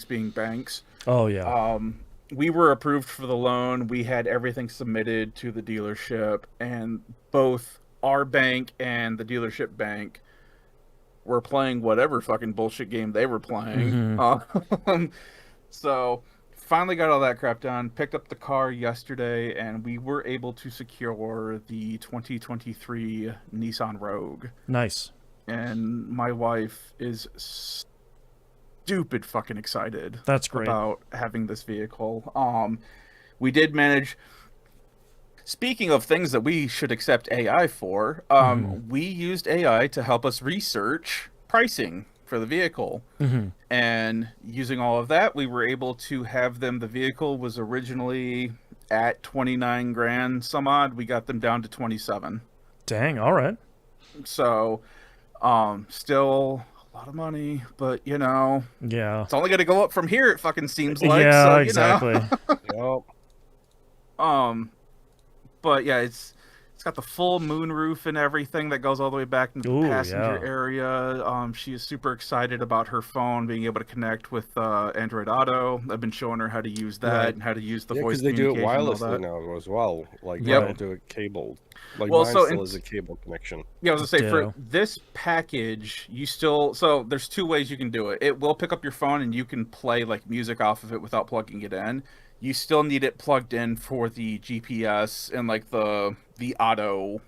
being banks. Oh yeah. We were approved for the loan. We had everything submitted to the dealership, and both our bank and the dealership bank were playing whatever fucking bullshit game they were playing. Mm-hmm. So finally got all that crap done. Picked up the car yesterday, and we were able to secure the 2023 Nissan Rogue. Nice. And my wife is stupid fucking excited That's great. about having this vehicle. We did manage. Speaking of things that we should accept AI for, Mm-hmm. we used AI to help us research pricing for the vehicle. Mm-hmm. And using all of that, we were able to have them. The vehicle was originally at 29 grand some odd. We got them down to 27. Dang. All right. So, still a lot of money, but Yeah. it's only going to go up from here. It fucking seems like Yeah. so. Exactly. Yep. Um, but yeah, it's got the full moon roof and everything that goes all the way back into the Ooh, passenger yeah. area. She is super excited about her phone being able to connect with Android Auto. I've been showing her how to use that Right. and how to use the Yeah, voice because they do it communication and all wirelessly that. now as well. Like, they Yep. don't do it cabled. Like, Well, mine so still is a cable connection. Yeah, I was gonna say, for Ditto. this package, so there's two ways you can do it. It will pick up your phone and you can play like music off of it without plugging it in. You still need it plugged in for the GPS and like the auto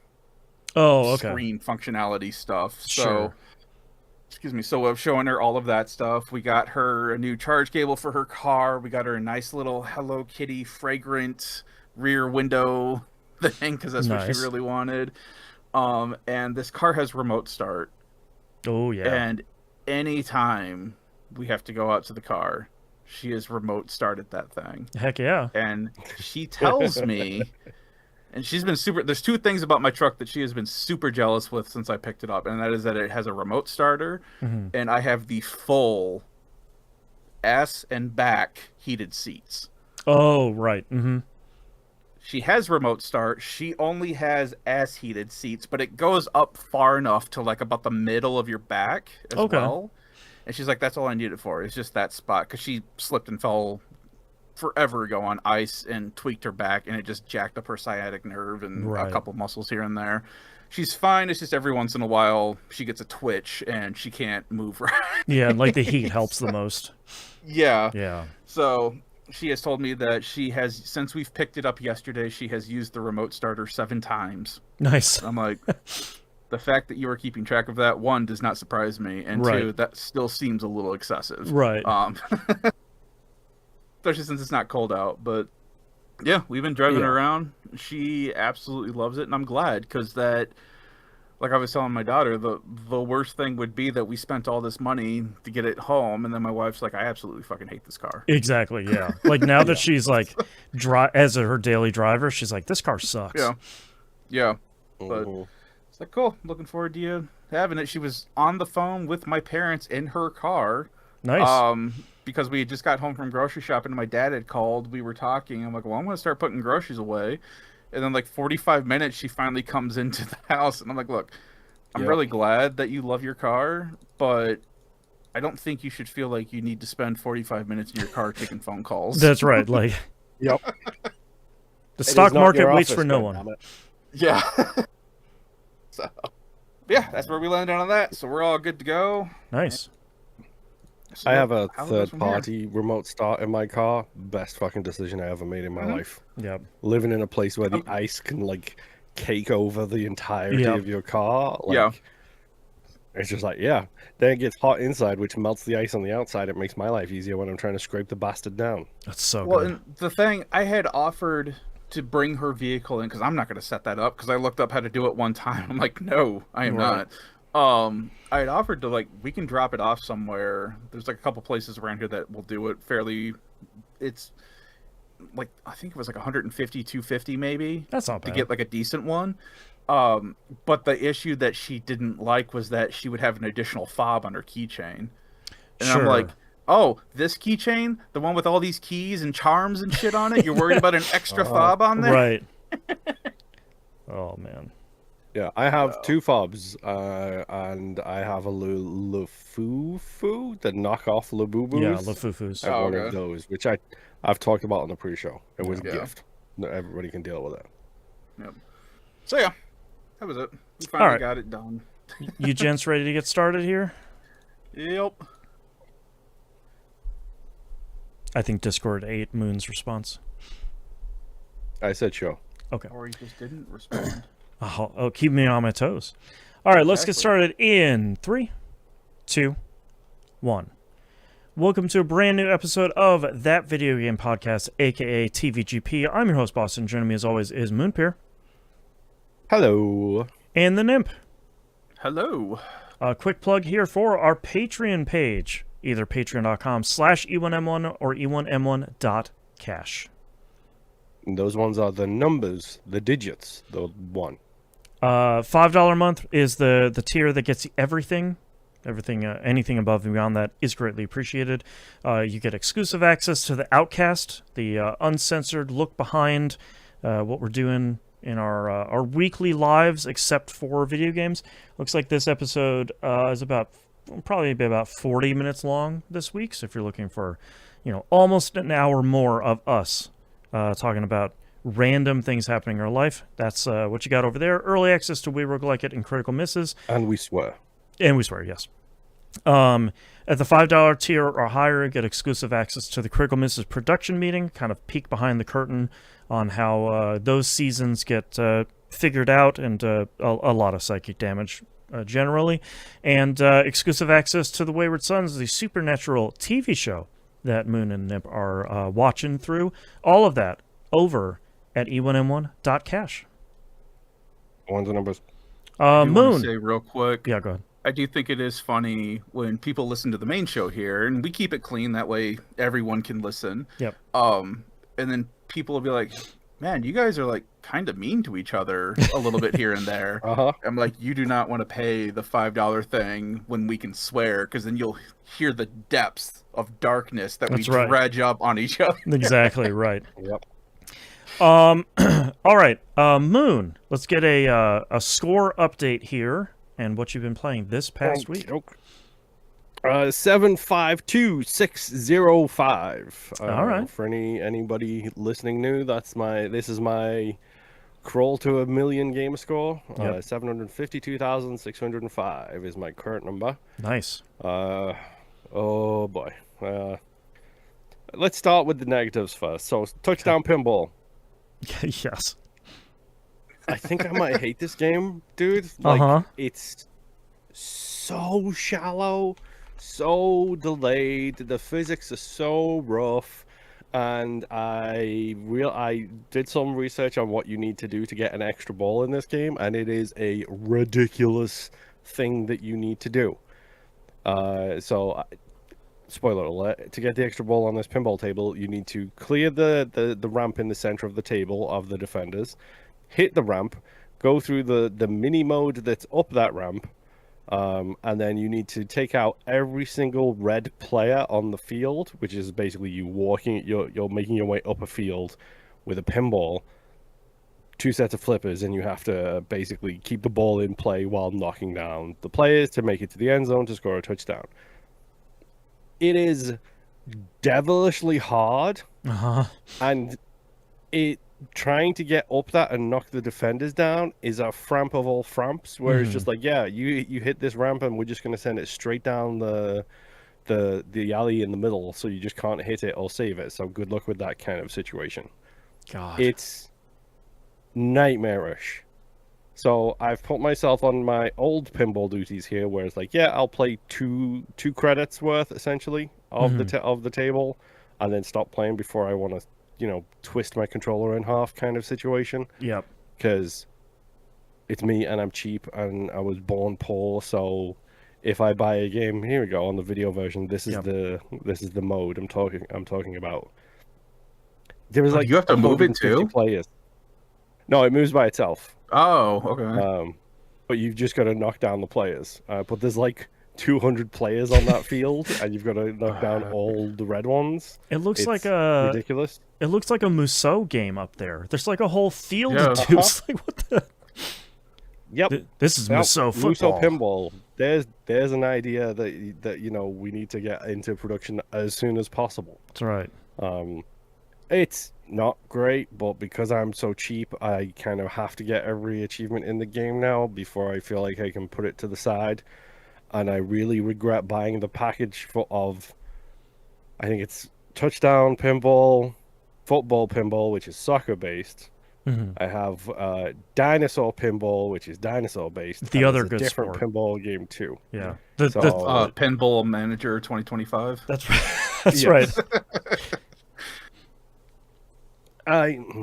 Oh, okay. screen functionality stuff. So, Sure. excuse me. So I'm showing her all of that stuff. We got her a new charge cable for her car. We got her a nice little Hello Kitty fragrant rear window thing because that's what she Nice. really wanted. And this car has remote start. Oh yeah. And anytime we have to go out to the car, she has remote started that thing. Heck yeah. And she tells me, and she's been super. There's two things about my truck that she has been super jealous with since I picked it up, and that is that it has a remote starter, Mm-hmm. and I have the full ass and back heated seats. Oh right. Mm-hmm. She has remote start. She only has ass heated seats, but it goes up far enough to like about the middle of your back as Okay. well. And she's like, that's all I need it for. It's just that spot. Because she slipped and fell forever ago on ice and tweaked her back, and it just jacked up her sciatic nerve and Right. a couple muscles here and there. She's fine. It's just every once in a while she gets a twitch and she can't move right. Yeah, like the heat helps the most. Yeah. Yeah. So she has told me that she has, since we've picked it up yesterday, she has used the remote starter 7 times. Nice. I'm like, the fact that you are keeping track of that, one, does not surprise me, and Right. two, that still seems a little excessive. Right. Especially since it's not cold out. But yeah, we've been driving Yeah. her around. She absolutely loves it, and I'm glad because that, like I was telling my daughter, the worst thing would be that we spent all this money to get it home, and then my wife's like, I absolutely fucking hate this car. Exactly. Yeah. Like now that she's like, as her daily driver, she's like, this car sucks. Yeah, yeah. But Mhm. it's like, cool. Looking forward to you having it. She was on the phone with my parents in her car. Nice. Because we had just got home from grocery shopping and my dad had called. We were talking. I'm like, well, I'm going to start putting groceries away. And then like 45 minutes, she finally comes into the house. And I'm like, look, I'm Yep. really glad that you love your car, but I don't think you should feel like you need to spend 45 minutes in your car taking phone calls. That's right. Like Yep. the It stock is not market your waits for office, no goddammit. one. Yeah. So, yeah, that's where we landed on that. So we're all good to go. Nice. So, I have a how it goes from here. third-party remote start in my car. Best fucking decision I ever made in my Mhm. life. Yep. Living in a place where the ice can like cake over the entirety Yep. of your car. Like, Yeah. it's just like, yeah. Then it gets hot inside, which melts the ice on the outside. It makes my life easier when I'm trying to scrape the bastard down. That's so Well, good. and the thing, I had offered to bring her vehicle in because I'm not going to set that up because I looked up how to do it one time. I'm like, no, I am Right. not. I had offered to, like, we can drop it off somewhere. There's like a couple places around here that will do it fairly. It's like, I think it was like 150, 250 maybe That's not to bad. get like a decent one. But the issue that she didn't like was that she would have an additional fob on her keychain. And I'm like, Sure. oh, this keychain, the one with all these keys and charms and shit on it, you're worried about an extra fob on there? Right. Oh man. Yeah, I have two fobs, and I have a Lufufu, the knockoff Yeah, Labubus. Lafufus. I have one of okay. those, which I've talked about on the pre-show. It was a Yeah. gift. No, everybody can deal with it. Yep. So yeah, that was it. We All finally right. got it done. You gents ready to get started here? Yep. I think Discord ate Moon's response. I said show. Okay. Or he just didn't respond. Oh, keep me on my toes. All right, let's get Exactly. started in 3, 2, 1. Welcome to a brand new episode of That Video Game Podcast, aka TVGP. I'm your host, Boston. Joining me as always is Moonpear Hello. and the Nymph. Hello. A quick plug here for our Patreon page, either patreon.com/E1M1 or E1M1.cash. And those ones are the numbers, the digits, the one. $5 a month is the tier that gets you everything. Anything above and beyond that is greatly appreciated. You get exclusive access to the Outcast, the uncensored look behind what we're doing in our weekly lives, except for video games. Looks like this episode is probably about 40 minutes long this week. So if you're looking for, almost an hour more of us talking about random things happening in our life, that's what you got over there. Early access to We Roguelike It and Critical Misses. And we swear. And we swear, yes. At the $5 tier or higher, get exclusive access to the Critical Misses production meeting, kind of peek behind the curtain on how those seasons get figured out, and a lot of psychic damage generally. And exclusive access to The Wayward Sons, the supernatural TV show that Moon and Nip are watching through. All of that over at e1m1.cash. Ones and numbers. I do wanna Moon. say real quick. Yeah, go ahead. I do think it is funny when people listen to the main show here, and we keep it clean that way everyone can listen. Yep. And then people will be like, "Man, you guys are like kind of mean to each other a little bit here and there." Uh-huh. I'm like, you do not want to pay the $5 thing when we can swear, because then you'll hear the depths of darkness that That's we right. dredge up on each other. Exactly right. Yep. All right, Moon. Let's get a score update here and what you've been playing this past week. 752605. All right. For anybody listening new, this is my crawl to a million game score. Yep. 752,605 is my current number. Nice. Oh boy. Let's start with the negatives first. So touchdown pinball. Yes. I think I might hate this game, dude. Like, Uh-huh. it's so shallow, so delayed. The physics are so rough, and I did some research on what you need to do to get an extra ball in this game, and it is a ridiculous thing that you need to do. Spoiler alert, to get the extra ball on this pinball table, you need to clear the ramp in the center of the table of the defenders, hit the ramp, go through the mini mode that's up that ramp, and then you need to take out every single red player on the field, which is basically you you're making your way up a field with a pinball, 2 sets of flippers, and you have to basically keep the ball in play while knocking down the players to make it to the end zone to score a touchdown. It is devilishly hard, Uh-huh. and trying to get up that and knock the defenders down is a framp of all framps, where it's just like, yeah, you hit this ramp and we're just going to send it straight down the alley in the middle, so you just can't hit it or save it. So good luck with that kind of situation. God. It's nightmarish. So I've put myself on my old pinball duties here, where it's like, yeah, I'll play two credits worth essentially of the table, and then stop playing before I want to, twist my controller in half kind of situation. Yep. Because it's me and I'm cheap and I was born poor. So if I buy a game, here we go on the video version. This is the mode I'm talking about. There was like you have to move it 150 too? players. No, it moves by itself. Oh, okay. But you've just got to knock down the players. But there's like 200 players on that field, and you've got to knock down all the red ones. It looks It's like a ridiculous. It looks like a Musso game up there. There's like a whole field Yeah. of dudes. Like, what the? Yep. This is Well, Muso football. Muso Pinball. There's an idea that we need to get into production as soon as possible. That's right. It's not great, but because I'm so cheap, I kind of have to get every achievement in the game now before I feel like I can put it to the side. And I really regret buying the package of, I think it's touchdown pinball, football pinball, which is soccer based. Mm-hmm. I have dinosaur pinball, which is dinosaur based. The and other there's a good different sport. pinball game too. Yeah. Pinball Manager 2025. That's right. That's Yes. right.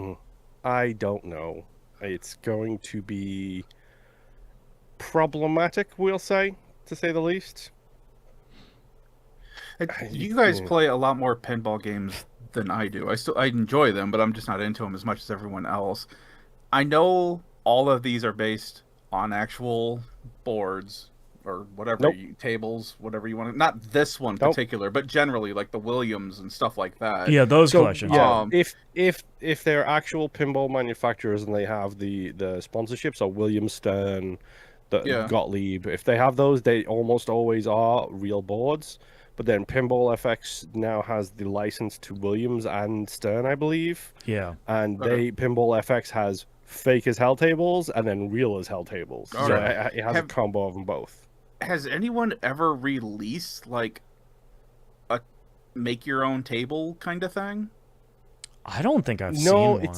I don't know. It's going to be problematic, we'll say, to say the least. You guys play a lot more pinball games than I do. I enjoy them, but I'm just not into them as much as everyone else. I know all of these are based on actual boards or whatever Nope. tables, whatever you want to. Not this one Nope. particular, but generally like the Williams and stuff like that. Yeah, those So, collections. yeah, if they're actual pinball manufacturers and they have the sponsorships, so William Stern, Yeah. Gottlieb, if they have those, they almost always are real boards. But then Pinball FX now has the license to Williams and Stern, I believe. Yeah. And Okay. Pinball FX has fake as hell tables and then real as hell tables. All So right. it has a combo of them both. Has anyone ever released like a make your own table kind of thing? I don't think I've No, seen one.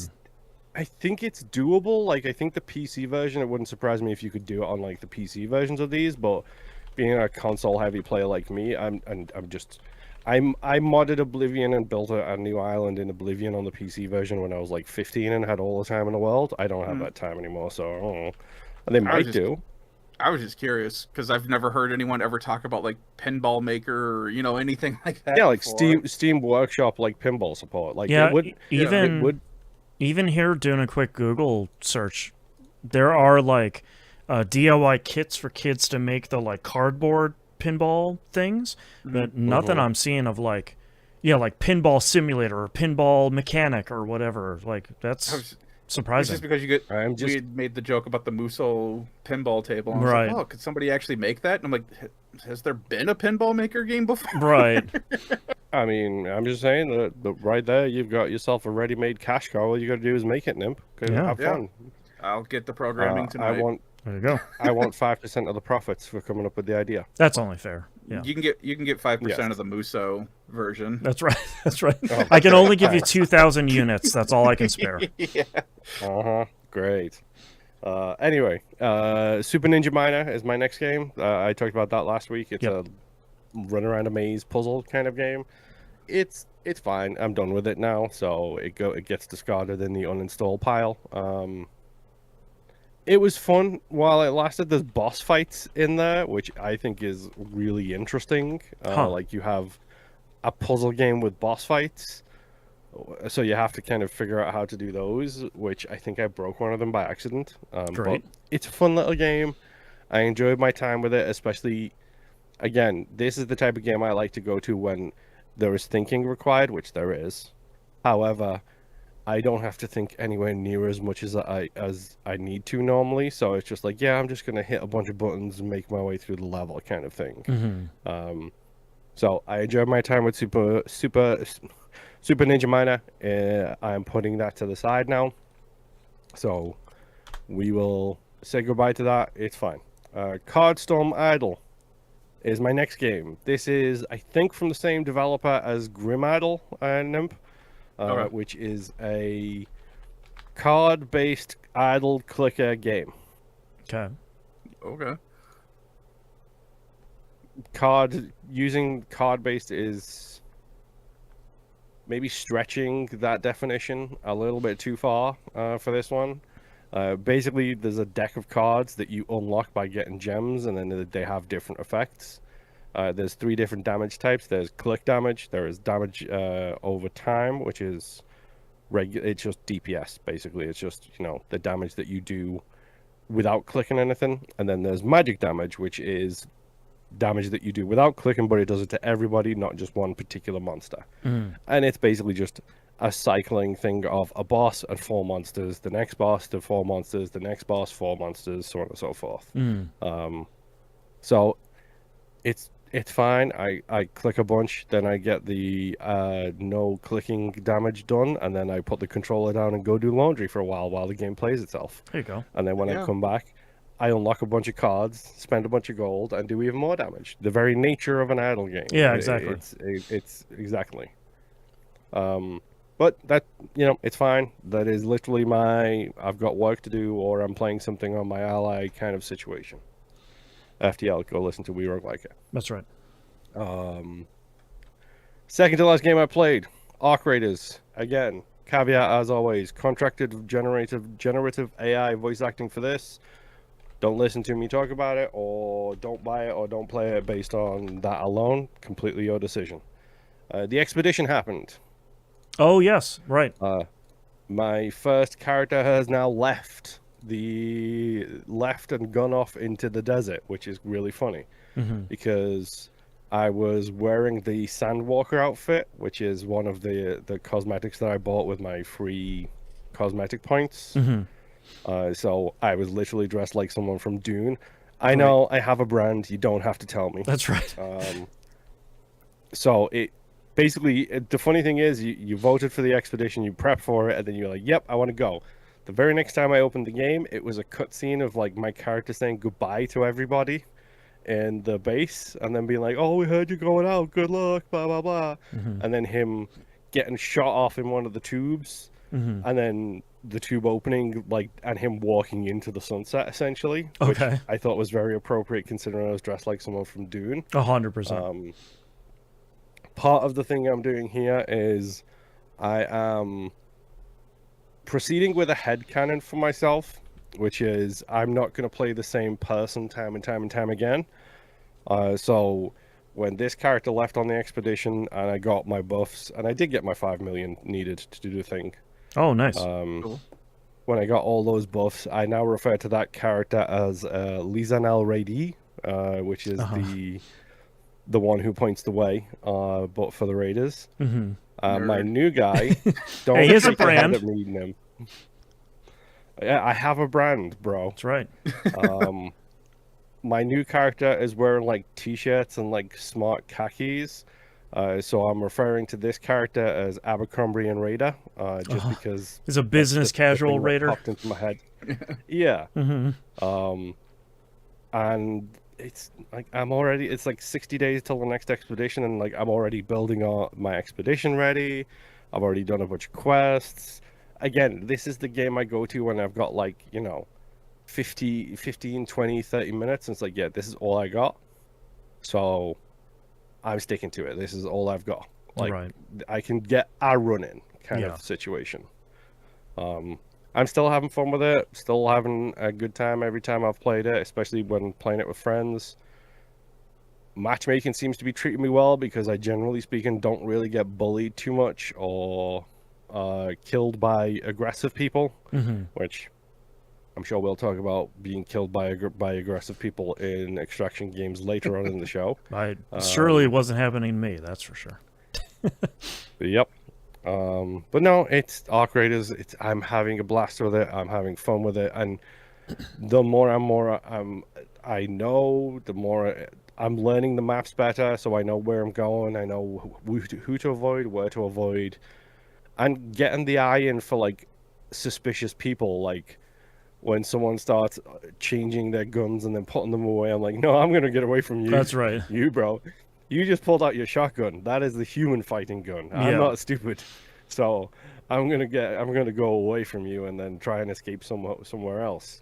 I think it's doable. Like, I think the PC version, it wouldn't surprise me if you could do it on like the PC versions of these, but being a console heavy player like me, I modded Oblivion and built a new island in Oblivion on the PC version when I was like 15 and had all the time in the world. I don't have that time anymore, so I don't know. They might do. I was just curious because I've never heard anyone ever talk about like Pinball Maker or anything like that. Yeah, like before. Steam Workshop, like pinball support. Like Yeah, it would, even it would. even here doing a quick Google search, there are like DIY kits for kids to make the like cardboard pinball things, but nothing I'm seeing of like, like pinball simulator or pinball mechanic or whatever. Like that's It's surprising. just because we had made the joke about the Muso pinball table. And I was Right. like, oh, could somebody actually make that? And I'm like, has there been a pinball maker game before? Right. I mean, I'm just saying that right there, you've got yourself a ready-made cash cow. All you got to do is make it, Nimp. Yeah. Have fun. I'll get the programming tonight. There you go. I want 5% of the profits for coming up with the idea. That's only fair. Yeah. You can get 5% Yes. of the Muso version. That's right. That's right. Oh. I can only give you 2,000 units. That's all I can spare. Yeah. Great. Anyway, Super Ninja Miner is my next game. I talked about that last week. It's a run around a maze puzzle kind of game. It's fine. I'm done with it now, so it gets discarded in the uninstall pile. It was fun while it lasted. There's boss fights in there, which I think is really interesting. Like you have a puzzle game with boss fights, so you have to kind of figure out how to do those, which I think I broke one of them by accident. Great. But it's a fun little game. I enjoyed my time with it, especially, again, this is the type of game I like to go to when there is thinking required, which there is. However, I don't have to think anywhere near as much as I need to normally, so it's just like, yeah, I'm just gonna hit a bunch of buttons and make my way through the level kind of thing. So I enjoyed my time with Super Ninja Miner. I'm putting that to the side now, so we will say goodbye to that. It's fine. Cardstorm Idol is my next game. This is, I think, from the same developer as Grim Idol, Nimp. Which is a card-based idle clicker game. Okay. Okay. Using card-based is maybe stretching that definition a little bit too far for this one. Basically, there's a deck of cards that you unlock by getting gems, and then they have different effects. There's 3 different damage types. There's click damage. There is damage over time, which is it's just DPS, basically. It's just, the damage that you do without clicking anything. And then there's magic damage, which is damage that you do without clicking, but it does it to everybody, not just one particular monster. And it's basically just a cycling thing of a boss and 4 monsters, the next boss, the 4 monsters, the next boss, 4 monsters, so on and so forth. So it's fine. I click a bunch, then I get the no clicking damage done, and then I put the controller down and go do laundry for a while the game plays itself. There you go. And then when I Yeah. come back, I unlock a bunch of cards, spend a bunch of gold, and do even more damage. The very nature of an idle game. Yeah, exactly. It's exactly. But that, it's fine. That is literally I've got work to do, or I'm playing something on my ally kind of situation. FTL, go listen to We Rogue Like It. That's right. Second to last game I played, Arc Raiders. Again, caveat as always, contracted generative AI voice acting for this. Don't listen to me talk about it, or don't buy it, or don't play it based on that alone. Completely your decision. The expedition happened. Oh, yes. Right. My first character has now left and gone off into the desert, which is really funny because I was wearing the Sandwalker outfit, which is one of the cosmetics that I bought with my free cosmetic points. So I was literally dressed like someone from Dune. I know I have a brand. You don't have to tell me. That's right. So the funny thing is, you voted for the expedition, you prep for it, and then you're like, yep, I want to go. The very next time I opened the game, it was a cutscene of like my character saying goodbye to everybody in the base, and then being like, oh, we heard you going out, good luck, blah, blah, blah. And then him getting shot off in one of the tubes, and then the tube opening, and him walking into the sunset, essentially. Which Okay. I thought was very appropriate considering I was dressed like someone from Dune. 100%. Part of the thing I'm doing here is I am proceeding with a headcanon for myself, which is I'm not going to play the same person time and time again. So when this character left on the expedition and I got my buffs, and I did get my 5 million needed to do the thing. Oh, nice. Cool. When I got all those buffs, I now refer to that character as Lizanel Raidi, which is the one who points the way, but for the Raiders. My new guy, don't Hey, here's a take your head brand. at reading him. Yeah, I have a brand, bro. That's right. My new character is wearing like t-shirts and like smart khakis. So I'm referring to this character as Abercrombie and Raider, just because He's a business the casual thing that raider. popped into my head. Yeah. And it's like it's like 60 days till the next expedition, and like I'm already building my expedition ready. I've already done a bunch of quests. Again, this is the game I go to when I've got like 15, 20, 30 minutes, and it's like, yeah, this is all I got, so I'm sticking to it. This is all I've got. Like, Right. I can get a run in kind of situation. I'm still having fun with it, still having a good time every time I've played it, especially when playing it with friends. Matchmaking seems to be treating me well because I, generally speaking, don't really get bullied too much or killed by aggressive people, which I'm sure we'll talk about being killed by aggressive people in extraction games later on in the show. Surely it wasn't happening to me, that's for sure. Yep. But no, it's Arc Raiders. I'm having a blast with it. I'm having fun with it, and the more I know, the more I'm learning the maps better, so I know where I'm going. I know who to avoid, where to avoid, and getting the eye in for like suspicious people. Like when someone starts changing their guns and then putting them away, I'm like, no, I'm gonna get away from you. That's right. You, bro. You just pulled out your shotgun. That is the human fighting gun. I'm not stupid, so I'm gonna go away from you and then try and escape somewhere else.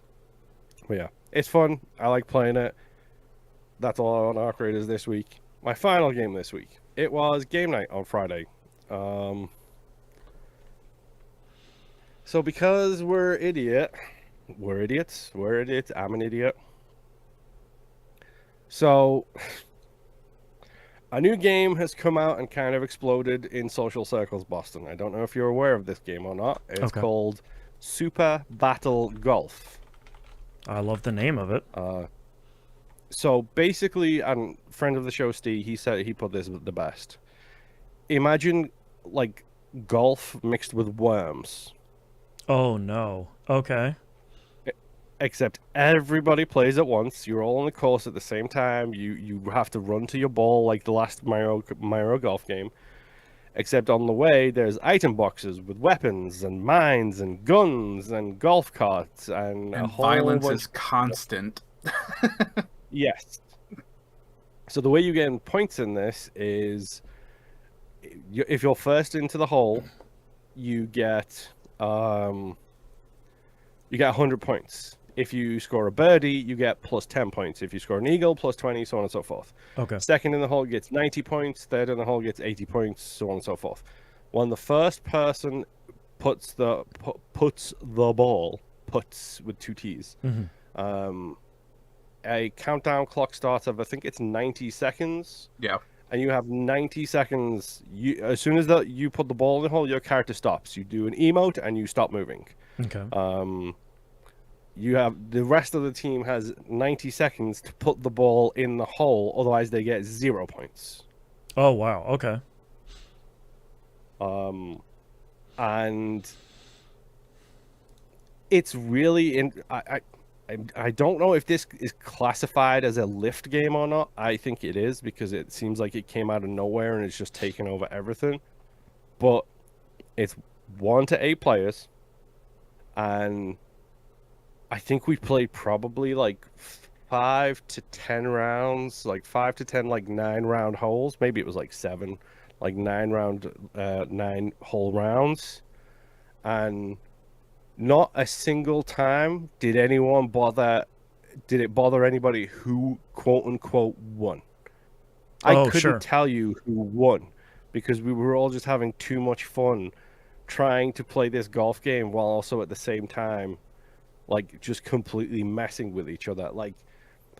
But yeah, it's fun. I like playing it. That's all on Arc Raiders this week. My final game this week. It was game night on Friday. So because we're idiots. I'm an idiot. So a new game has come out and kind of exploded in social circles, Boston. I don't know if you're aware of this game or not. It's called Super Battle Golf. I love the name of it. So basically, friend of the show, Steve, he said he put this the best. Imagine like golf mixed with worms. Oh no. Okay. Except everybody plays at once. You're all on the course at the same time. You have to run to your ball like the last Mario Golf game. Except on the way, there's item boxes with weapons and mines and guns and golf carts and a And whole violence bunch. is constant. Yes. So the way you get points in this is, if you're first into the hole, you get 100 points. If you score a birdie, you get plus 10 points. If you score an eagle, plus 20, so on and so forth. Okay. Second in the hole gets 90 points. Third in the hole gets 80 points, so on and so forth. When the first person puts the ball, puts with two T's, a countdown clock starts of, I think it's 90 seconds. Yeah. And you have 90 seconds. As soon as you put the ball in the hole, your character stops. You do an emote and you stop moving. Okay. You have the rest of the team has 90 seconds to put the ball in the hole, otherwise they get 0 points. Oh wow. Okay. And it's really I don't know if this is classified as a lift game or not. I think it is, because it seems like it came out of nowhere and it's just taken over everything. But it's 1 to 8 players, and I think we played probably like 5 to 10 rounds, like 5 to 10, like 9-round holes. Maybe it was like 7, like 9 hole rounds. And not a single time did it bother anybody who quote unquote won. I couldn't tell you who won, because we were all just having too much fun trying to play this golf game while also at the same time like just completely messing with each other. Like,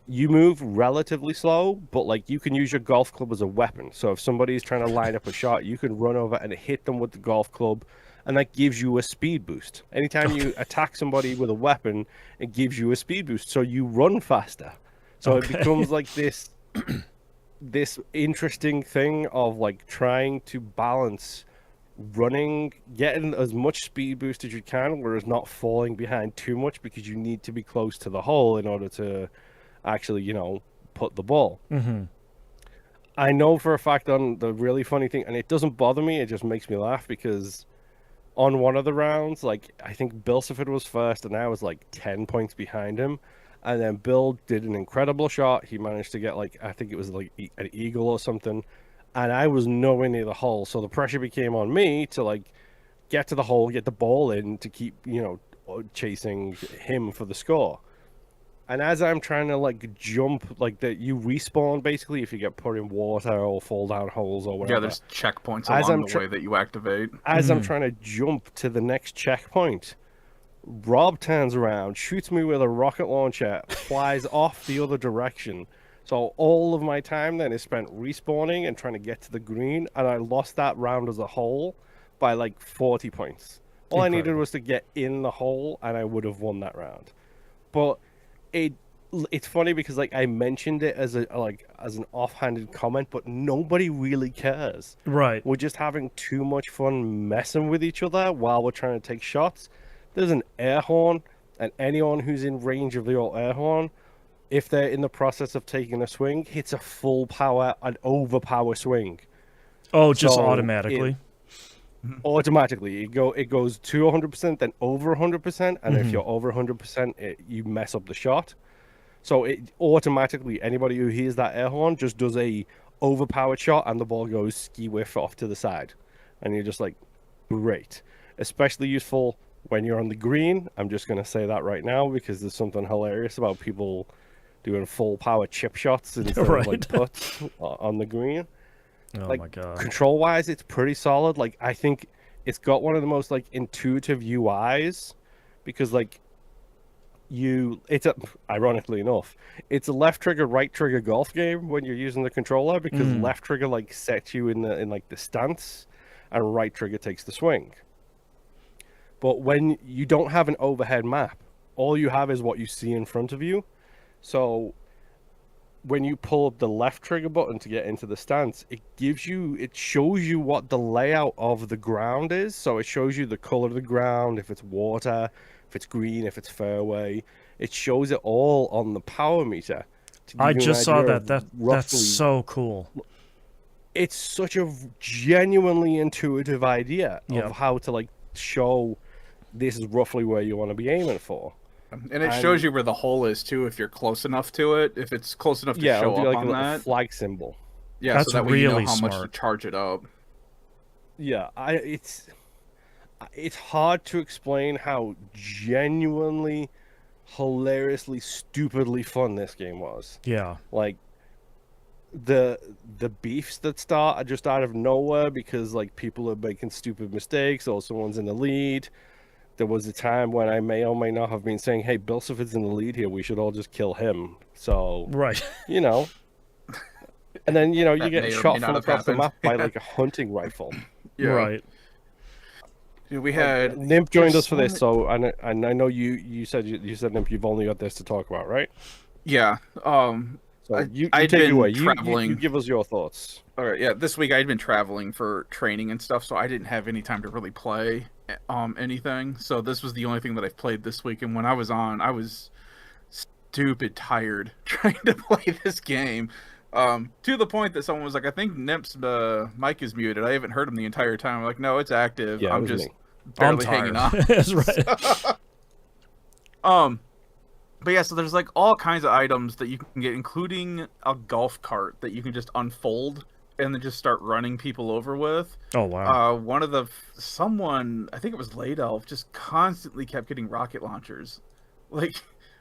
you move relatively slow, but like you can use your golf club as a weapon. So if somebody's trying to line up a shot, you can run over and hit them with the golf club, and that gives you a speed boost. Anytime you attack somebody with a weapon, it gives you a speed boost, so you run faster. So it becomes like this interesting thing of like trying to balance running, getting as much speed boost as you can, whereas not falling behind too much, because you need to be close to the hole in order to actually, put the ball. I know for a fact, on the really funny thing, and it doesn't bother me, it just makes me laugh, because on one of the rounds, like, I think Bill Sifford was first, and I was like 10 points behind him. And then Bill did an incredible shot. He managed to get, like, I think it was like an eagle or something. And I was nowhere near the hole. So the pressure became on me to, like, get to the hole, get the ball in to keep, chasing him for the score. And as I'm trying to, like, jump, like, you respawn, basically, if you get put in water or fall down holes or whatever. Yeah, there's checkpoints along the way that you activate. As I'm trying to jump to the next checkpoint, Rob turns around, shoots me with a rocket launcher, flies off the other direction. So all of my time then is spent respawning and trying to get to the green, and I lost that round as a whole by, like, 40 points. All I needed was to get in the hole, and I would have won that round. But it's funny because, like, I mentioned it as an offhanded comment, but nobody really cares. Right. We're just having too much fun messing with each other while we're trying to take shots. There's an air horn, and anyone who's in range of your air horn, if they're in the process of taking a swing, hits a full power and overpower swing. Oh, just automatically. Automatically, it goes to 100%, then over 100%, and if you're over 100%, you mess up the shot. So it automatically, anybody who hears that air horn just does a overpowered shot, and the ball goes ski whiff off to the side, and you're just like, great. Especially useful when you're on the green. I'm just gonna say that right now because there's something hilarious about people doing full power chip shots instead of like putts on the green. Oh like, my god. Control wise, it's pretty solid. Like, I think it's got one of the most like intuitive UIs, because like ironically enough, it's a left trigger, right trigger golf game when you're using the controller, because left trigger like sets you in like the stance, and right trigger takes the swing. But when you don't have an overhead map, all you have is what you see in front of you. So when you pull up the left trigger button to get into the stance, it shows you what the layout of the ground is. So it shows you the color of the ground, if it's water, if it's green, if it's fairway. It shows it all on the power meter to I give you an just saw idea that. of That's roughly. so cool. It's such a genuinely intuitive idea Yep. of how to like show this is roughly where you want to be aiming for. And it shows you where the hole is too, if you're close enough to it. If it's close enough to Yeah, show it'll be up like a on little that. flag symbol. Yeah, That's so that way you know really how much to smart. charge it up. Yeah, it's hard to explain how genuinely, hilariously, stupidly fun this game was. Yeah. Like the beefs that start are just out of nowhere because like people are making stupid mistakes or someone's in the lead. There was a time when I may or may not have been saying, "Hey, Bill Suffolk's in the lead here. We should all just kill him." So, Right. you know, and then you That get may or shot may not from have across the happened. map by like a hunting rifle. Yeah. Right. Dude, we had Nimp joined us for there's this, so so I know you said Nimp, you've only got this to talk about, right? yeah. So you I'd take it been away. You traveling. give us your thoughts. All right, yeah. This week I'd been traveling for training and stuff, so I didn't have any time to really play anything. So this was the only thing that I've played this week. And when I was on, I was stupid tired trying to play this game. To the point that someone was like, "I think Nimp's mic is muted." I haven't heard him the entire time. I'm like, "No, it's active. Yeah, it I'm was just me. I'm barely hanging tired. on." That's right. But yeah, so there's like all kinds of items that you can get, including a golf cart that you can just unfold and then just start running people over with. Oh wow. One of the someone, I think it was Late Elf, just constantly kept getting rocket launchers. Like,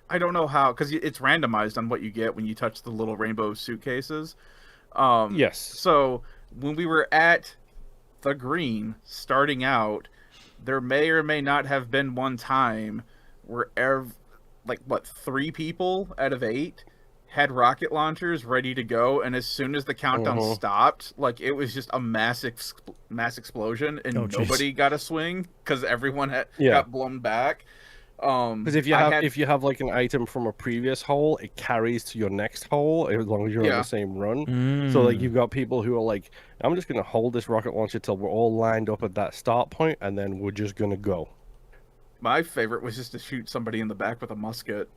I don't know how, because it's randomized on what you get when you touch the little rainbow suitcases. Yes. So when we were at the green starting out, there may or may not have been one time where like what 3 people out of 8 had rocket launchers ready to go, and as soon as the countdown stopped, like it was just a mass explosion, and Oh, jeez. nobody got a swing because everyone Yeah. got blown back. Because if you have like an item from a previous hole, it carries to your next hole as long as you're on Yeah. the same run. So like Mm. you've got people who are like, I'm just gonna hold this rocket launcher till we're all lined up at that start point, and then we're just gonna go. My favorite was just to shoot somebody in the back with a musket.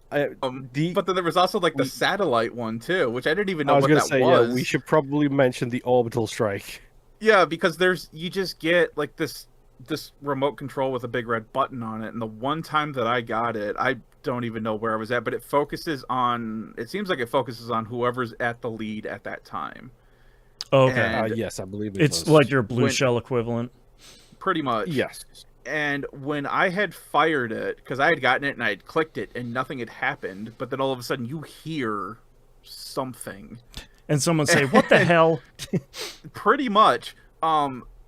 But then there was also like the satellite one too, which I didn't even know I was what gonna that say, was. yeah, we should probably mention the orbital strike. Yeah, because you just get like this remote control with a big red button on it, and the one time that I got it, I don't even know where I was at, but it seems like it focuses on whoever's at the lead at that time. Okay. And Yes, I believe it It's was. like your blue when- shell equivalent. Pretty much. Yes. And when I had fired it, because I had gotten it and I had clicked it and nothing had happened, but then all of a sudden you hear something. And someone say, "What the hell?" Pretty much.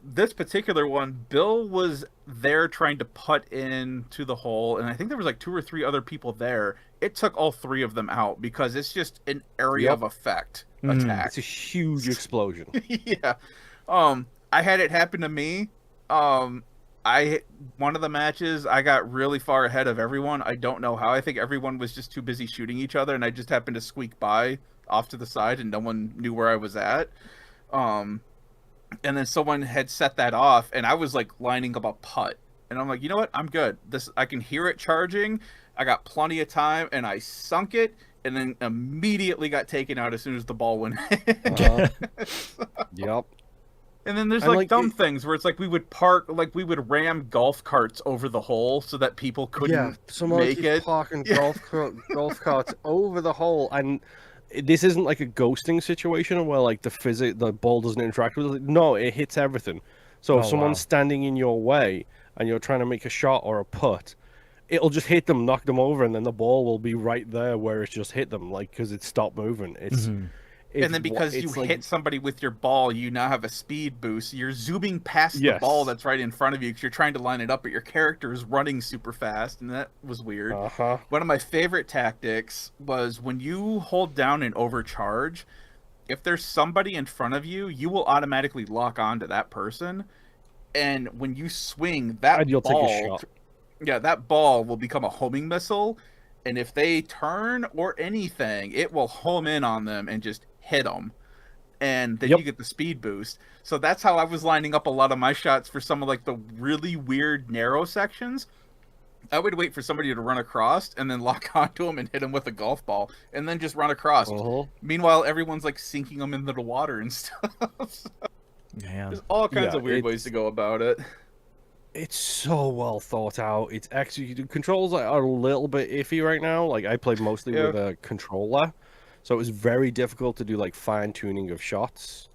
This particular one, Bill was there trying to putt into the hole, and I think there was like 2 or 3 other people there. It took all 3 of them out because it's just an area of effect attack. It's a huge explosion. Yeah. I had it happen to me. One of the matches, I got really far ahead of everyone. I don't know how. I think everyone was just too busy shooting each other, and I just happened to squeak by off to the side, and no one knew where I was at. And then someone had set that off, and I was like lining up a putt, and I'm like, you know what? I'm good. I can hear it charging. I got plenty of time, and I sunk it, and then immediately got taken out as soon as the ball went in. Yep. And then there's And, like like, dumb things where it's like we would ram golf carts over the hole so that people couldn't someone make keeps it. parking golf carts over the hole, and this isn't like a ghosting situation where like the ball doesn't interact with it. No, it hits everything. So if Oh, someone's wow. standing in your way and you're trying to make a shot or a putt, it'll just hit them, knock them over, and then the ball will be right there where it's just hit them, like because it stopped moving. And then because you hit somebody with your ball, you now have a speed boost. You're zooming past the ball that's right in front of you because you're trying to line it up, but your character is running super fast, and that was weird. One of my favorite tactics was when you hold down and overcharge, if there's somebody in front of you, you will automatically lock on to that person. And when you swing, that And you'll ball, take a shot. yeah, that ball will become a homing missile. and if they turn or anything, it will home in on them and just hit them. And then Yep. you get the speed boost. So that's how I was lining up a lot of my shots for some of like the really weird narrow sections. I would wait for somebody to run across and then lock onto them and hit them with a golf ball and then just run across. Meanwhile, everyone's like sinking them into the water and stuff. Yeah. There's all kinds of weird ways to go about it. It's so well thought out. It's actually, the controls are a little bit iffy right now. Like, I played mostly with a controller, so it was very difficult to do like fine tuning of shots.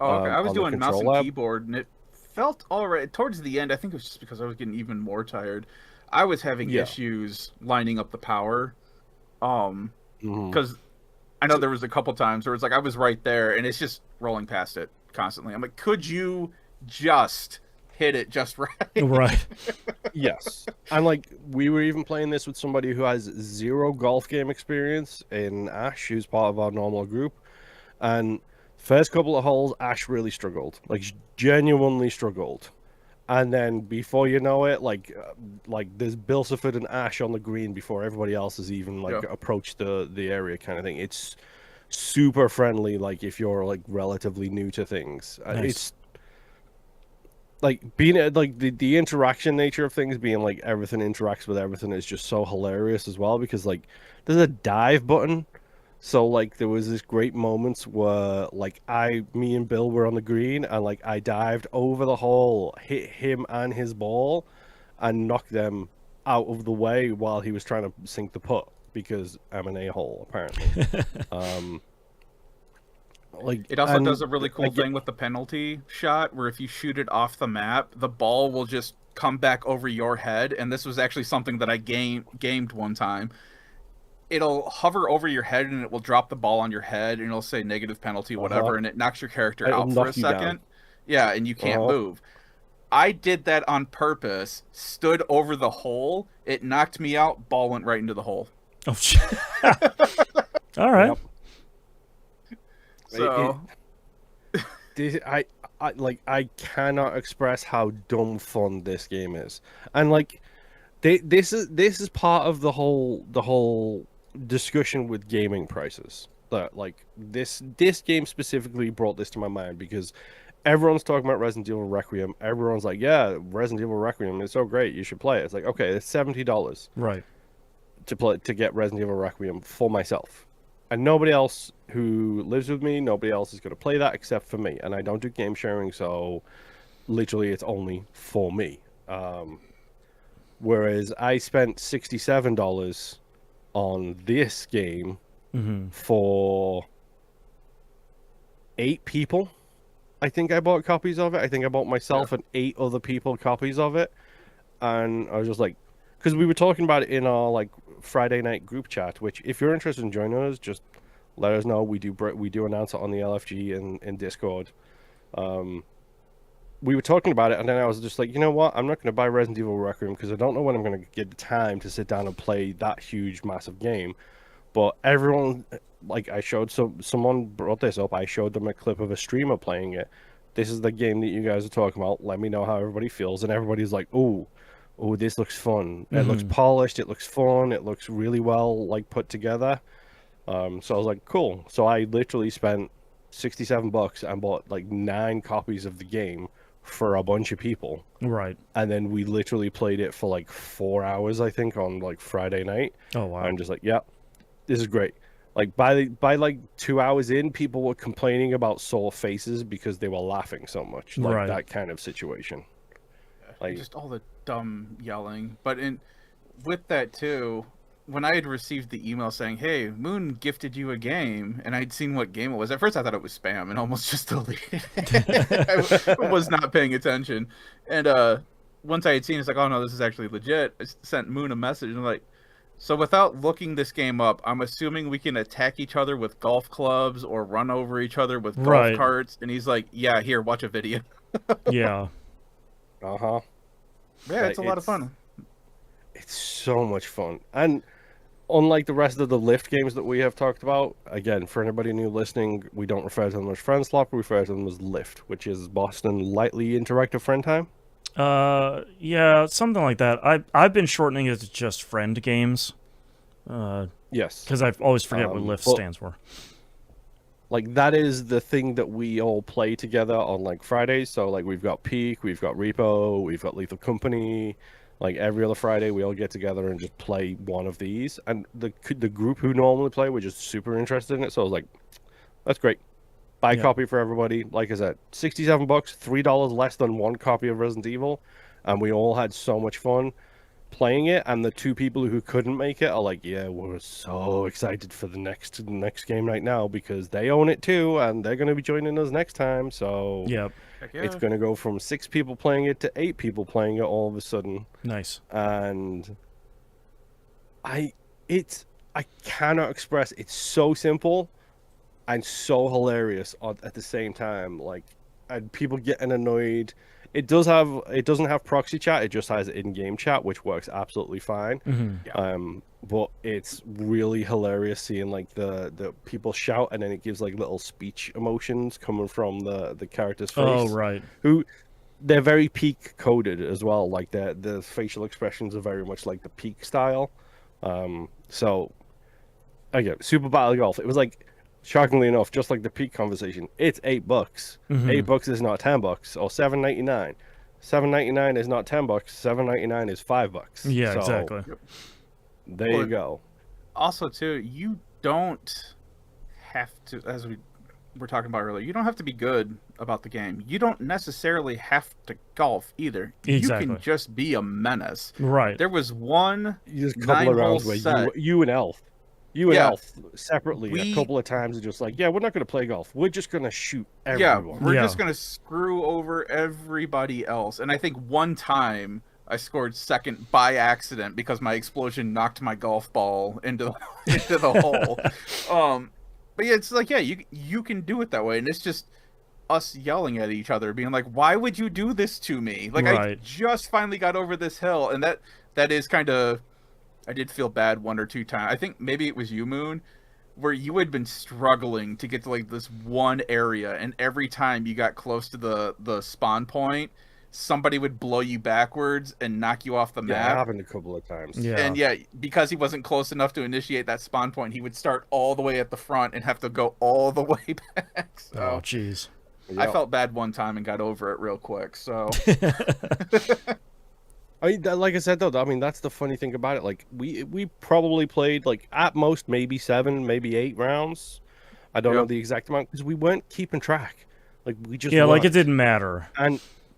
Oh, okay. I was on the doing mouse and controller. keyboard, and it felt all right. Towards the end, I think it was just because I was getting even more tired. I was having issues lining up the power, because I know there was a couple times where it's like I was right there, and it's just rolling past it constantly. I'm like, could you just hit it just right? Right. Yes. And like, we were even playing this with somebody who has zero golf game experience in Ash, who's part of our normal group. And first couple of holes, Ash really struggled, like genuinely struggled. And then before you know it, like there's Bilsiford and Ash on the green before everybody else has even approached the area, kind of thing. It's super friendly, like if you're like relatively new to things. Nice. It's like being like the interaction nature of things, being like everything interacts with everything, is just so hilarious as well, because like there's a dive button. So like there was this great moments where like me and Bill were on the green, and like I dived over the hole, hit him and his ball, and knocked them out of the way while he was trying to sink the putt, because I'm an a-hole apparently. Like, It also does a really cool thing with the penalty shot, where if you shoot it off the map, the ball will just come back over your head. And this was actually something that I gamed one time. It'll hover over your head and it will drop the ball on your head, and it'll say negative penalty, whatever, and it knocks your character out for a second. Yeah, and you can't move. I did that on purpose, stood over the hole, it knocked me out, ball went right into the hole. Oh, shit. All right. Yep. So I cannot express how dumb fun this game is. And like this is part of the whole discussion with gaming prices. That like this game specifically brought this to my mind, because everyone's talking about Resident Evil Requiem. Everyone's like, yeah, Resident Evil Requiem is so great, you should play it. It's like, okay, it's $70 Right. to get Resident Evil Requiem for myself. And nobody else who lives with me, nobody else is going to play that except for me. And I don't do game sharing, so literally it's only for me. Whereas I spent $67 on this game for 8 people. I think I bought copies of it. I think I bought myself and 8 other people copies of it. And I was just like, because we were talking about it in our like Friday night group chat, which if you're interested in joining us, just let us know. We do announce it on the LFG and Discord. We were talking about it, and then I was just like, you know what? I'm not going to buy Resident Evil Requiem because I don't know when I'm going to get the time to sit down and play that huge, massive game. But everyone, like, I showed someone brought this up. I showed them a clip of a streamer playing it. This is the game that you guys are talking about. Let me know how everybody feels, and everybody's like, oh, this looks fun. It looks polished. It looks fun. It looks really well, like, put together. So I was like, cool. So I literally spent $67 and bought like 9 copies of the game for a bunch of people. Right. And then we literally played it for like 4 hours, I think, on like Friday night. Oh wow. I'm just like, yeah, this is great. Like by like 2 hours in, people were complaining about sore faces because they were laughing so much. Like that kind of situation. Like just all the dumb yelling. But with that too, when I had received the email saying, hey, Moon gifted you a game, and I'd seen what game it was, at first I thought it was spam and almost just deleted it. I was not paying attention. And once I had seen it, it's like, oh no, this is actually legit. I sent Moon a message and I'm like, so without looking this game up, I'm assuming we can attack each other with golf clubs or run over each other with golf carts. And he's like, yeah, here, watch a video. Yeah. Uh-huh. Yeah, it's a lot of fun. It's so much fun. And unlike the rest of the Lift games that we have talked about, again, for anybody new listening, we don't refer to them as Friend Swap, we refer to them as Lift, which is Boston Lightly Interactive Friend Time. Yeah, something like that. I've been shortening it to just friend games. Yes. Because I always forget what LIFT but- stands for. Like that is the thing that we all play together on like Fridays. So like we've got Peak, we've got Repo, we've got Lethal Company. Like every other Friday, we all get together and just play one of these. And the group who normally play were just super interested in it. So I was like, that's great. Buy a Yeah. copy for everybody. Like I said, $67, $3 less than one copy of Resident Evil, and we all had so much fun playing it. And the two people who couldn't make it are like, yeah, we're so excited for the next game right now because they own it too, and they're going to be joining us next time. So Yep. Heck yeah. it's going to go from 6 people playing it to 8 people playing it all of a sudden. Nice. And I cannot express. It's so simple and so hilarious at the same time. Like, and people getting annoyed. It doesn't have proxy chat. It just has in-game chat, which works absolutely fine. Mm-hmm. But it's really hilarious seeing like the people shout, and then it gives like little speech emotions coming from the character's face. Oh, right. Who they're very Peak coded as well. Like the facial expressions are very much like the Peak style. So again, Super Battle Golf. It was like, shockingly enough, just like the Peak conversation, it's $8. Mhm. $8 is not $10 or $7.99. $7.99 is not $10. $7.99 is $5. Yeah, So, exactly. There you go. Also, too, you don't have to, as we were talking about earlier, you don't have to be good about the game. You don't necessarily have to golf either. Exactly. You can just be a menace. Right. There was one Just a couple of rounds where set. you and Elf separately We- a couple of times are just like, yeah, we're not going to play golf. We're just going to shoot everyone. We're Yeah. just gonna screw over everybody else. And I think one time I scored second by accident because my explosion knocked my golf ball into the hole. But yeah, it's like, yeah, you can do it that way, and it's just us yelling at each other, being like, "Why would you do this to me?" Like, I Right. just finally got over this hill, and that is kind of. I did feel bad one or two times. I think maybe it was you, Moon, where you had been struggling to get to like this one area, and every time you got close to the spawn point, somebody would blow you backwards and knock you off the Yeah, map. it happened a couple of times. Yeah. And yeah, because he wasn't close enough to initiate that spawn point, he would start all the way at the front and have to go all the way back. So Oh, jeez. I Yep. felt bad one time and got over it real quick. So Like I said though, I mean that's the funny thing about it. Like we probably played like at most maybe 7, maybe 8 rounds. I don't know Yep. the exact amount because we weren't keeping track. Like we just Yeah, like it weren't. didn't matter.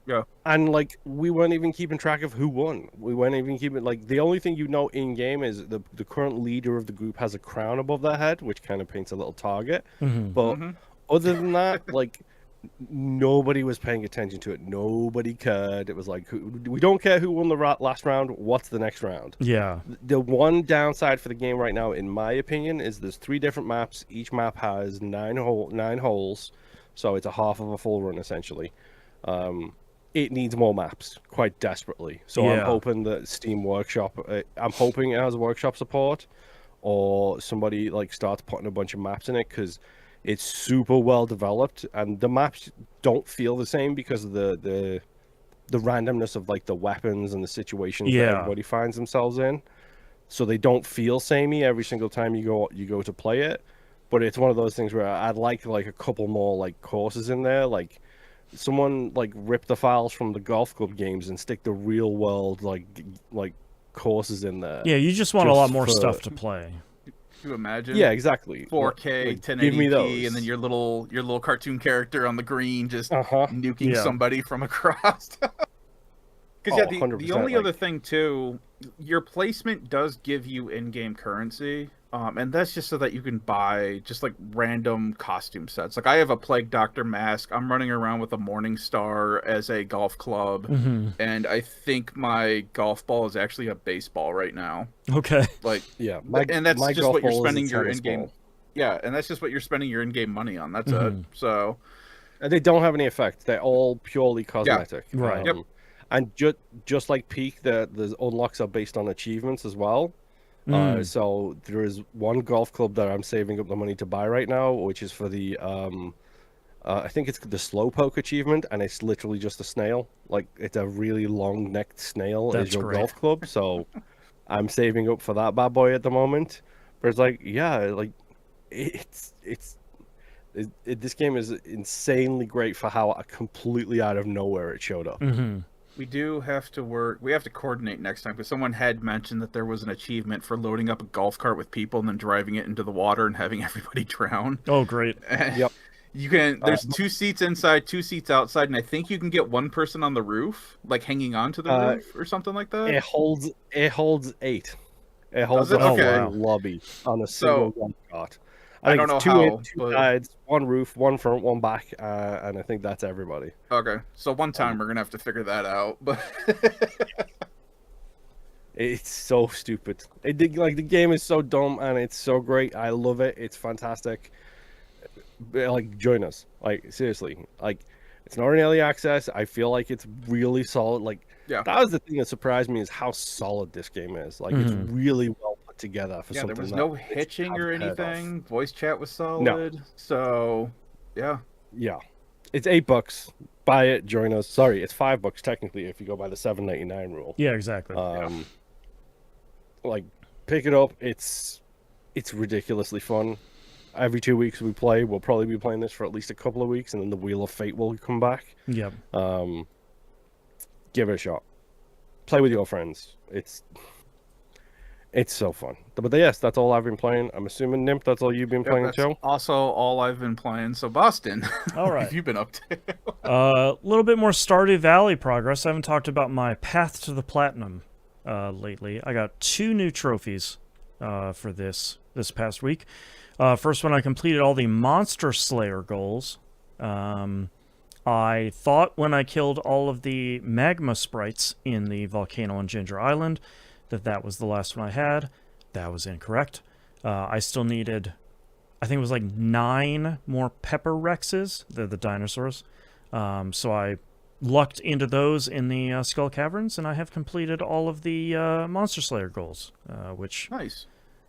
yeah, And like we weren't even keeping track of who won. We weren't even keeping like the only thing you know in game is the current leader of the group has a crown above their head, which kind of paints a little target. Mhm. But Mhm. other than that, like nobody was paying attention to it. Nobody cared. It was like we don't care who won the last round. What's the next round? Yeah. The one downside for the game right now, in my opinion, is there's 3 different maps. Each map has 9 holes, so it's a half of a full run essentially. It needs more maps quite desperately. So I'm Yeah. hoping that Steam Workshop, I'm hoping it has workshop support, or somebody like starts putting a bunch of maps in it because it's super well developed, and the maps don't feel the same because of the randomness of like the weapons and the situations that Yeah. everybody finds themselves in. So they don't feel samey every single time you go to play it. But it's one of those things where I'd like a couple more like courses in there, like someone like rip the files from the golf club games and stick the real world like courses in there. Yeah, you just want a Just lot more for- stuff to play. Can you imagine? Yeah, exactly. 4K, Like, 1080p, give me those. and then your little cartoon character on the green just Uh-huh. nuking Yeah. somebody from across. Because Oh, yeah, the 100%, only like- other thing too, your placement does give you in-game currency, and that's just so that you can buy just like random costume sets. Like I have a Plague Doctor mask. I'm running around with a Morning Star as a golf club, Mhm. and I think my golf ball is actually a baseball right now. Okay. Like, Yeah, and that's my just golf what you're ball is a spending your tennis in-game. ball. Yeah, and that's just what you're spending your in-game money on. That's Mhm. it. So And they don't have any effect. They're all purely cosmetic. Right. Yep. And just like Peak, the unlocks are based on achievements as well. Mm. So there is one golf club that I'm saving up the money to buy right now, which is for the I think it's the Slowpoke achievement, and it's literally just a snail. Like it's a really long-necked snail That's as your great. golf club. So I'm saving up for that bad boy at the moment. But it's like, yeah, like this game is insanely great for how completely out of nowhere it showed up. Mm-hmm. We do have to work. We have to coordinate next time because someone had mentioned that there was an achievement for loading up a golf cart with people and then driving it into the water and having everybody drown. Oh, great. Yep. You can. There's 2 seats inside, 2 seats outside, and I think you can get 1 person on the roof, like hanging onto the roof or something like that. It holds 8. It holds Does it? a Okay. full lobby on a So, single golf cart. I think don't it's know two how, two but sides, 1 roof, 1 front, 1 back, and I think that's everybody. okay. So one time we're gonna have to figure that out. But It's so stupid. Like the game is so dumb and it's so great. I love it. It's fantastic. Like join us. Like seriously. Like it's not an early access. I feel like it's really solid. Like yeah, that was the thing that surprised me is how solid this game is. Like it's really well put together for yeah. something. There was that no I hitching or haven't heard of. anything. Voice chat was solid. So, yeah. Yeah, it's $8. Buy it. Join us. Sorry, it's $5 technically if you go by the $7.99 rule. Yeah, exactly. Like pick it up. It's ridiculously fun. Every 2 weeks we play. We'll probably be playing this for at least a couple of weeks, and then the Wheel of Fate will come back. Yep. Give it a shot. Play with your friends. It's so fun. But yes, that's all I've been playing. I'm assuming Nimp, that's all you've been playing, That's Joe. also all I've been playing. So Boston, All what right. have you been up to? A little bit more Stardew Valley progress. I haven't talked about my path to the platinum lately. I got 2 new trophies for this past week. First one, I completed all the Monster Slayer goals. I thought when I killed all of the magma sprites in the volcano on Ginger Island that was the last one I had. That was incorrect. I still needed, I think it was like 9 more Pepper Rexes, the dinosaurs. So I lucked into those in the Skull Caverns, and I have completed all of the Monster Slayer goals, which Nice.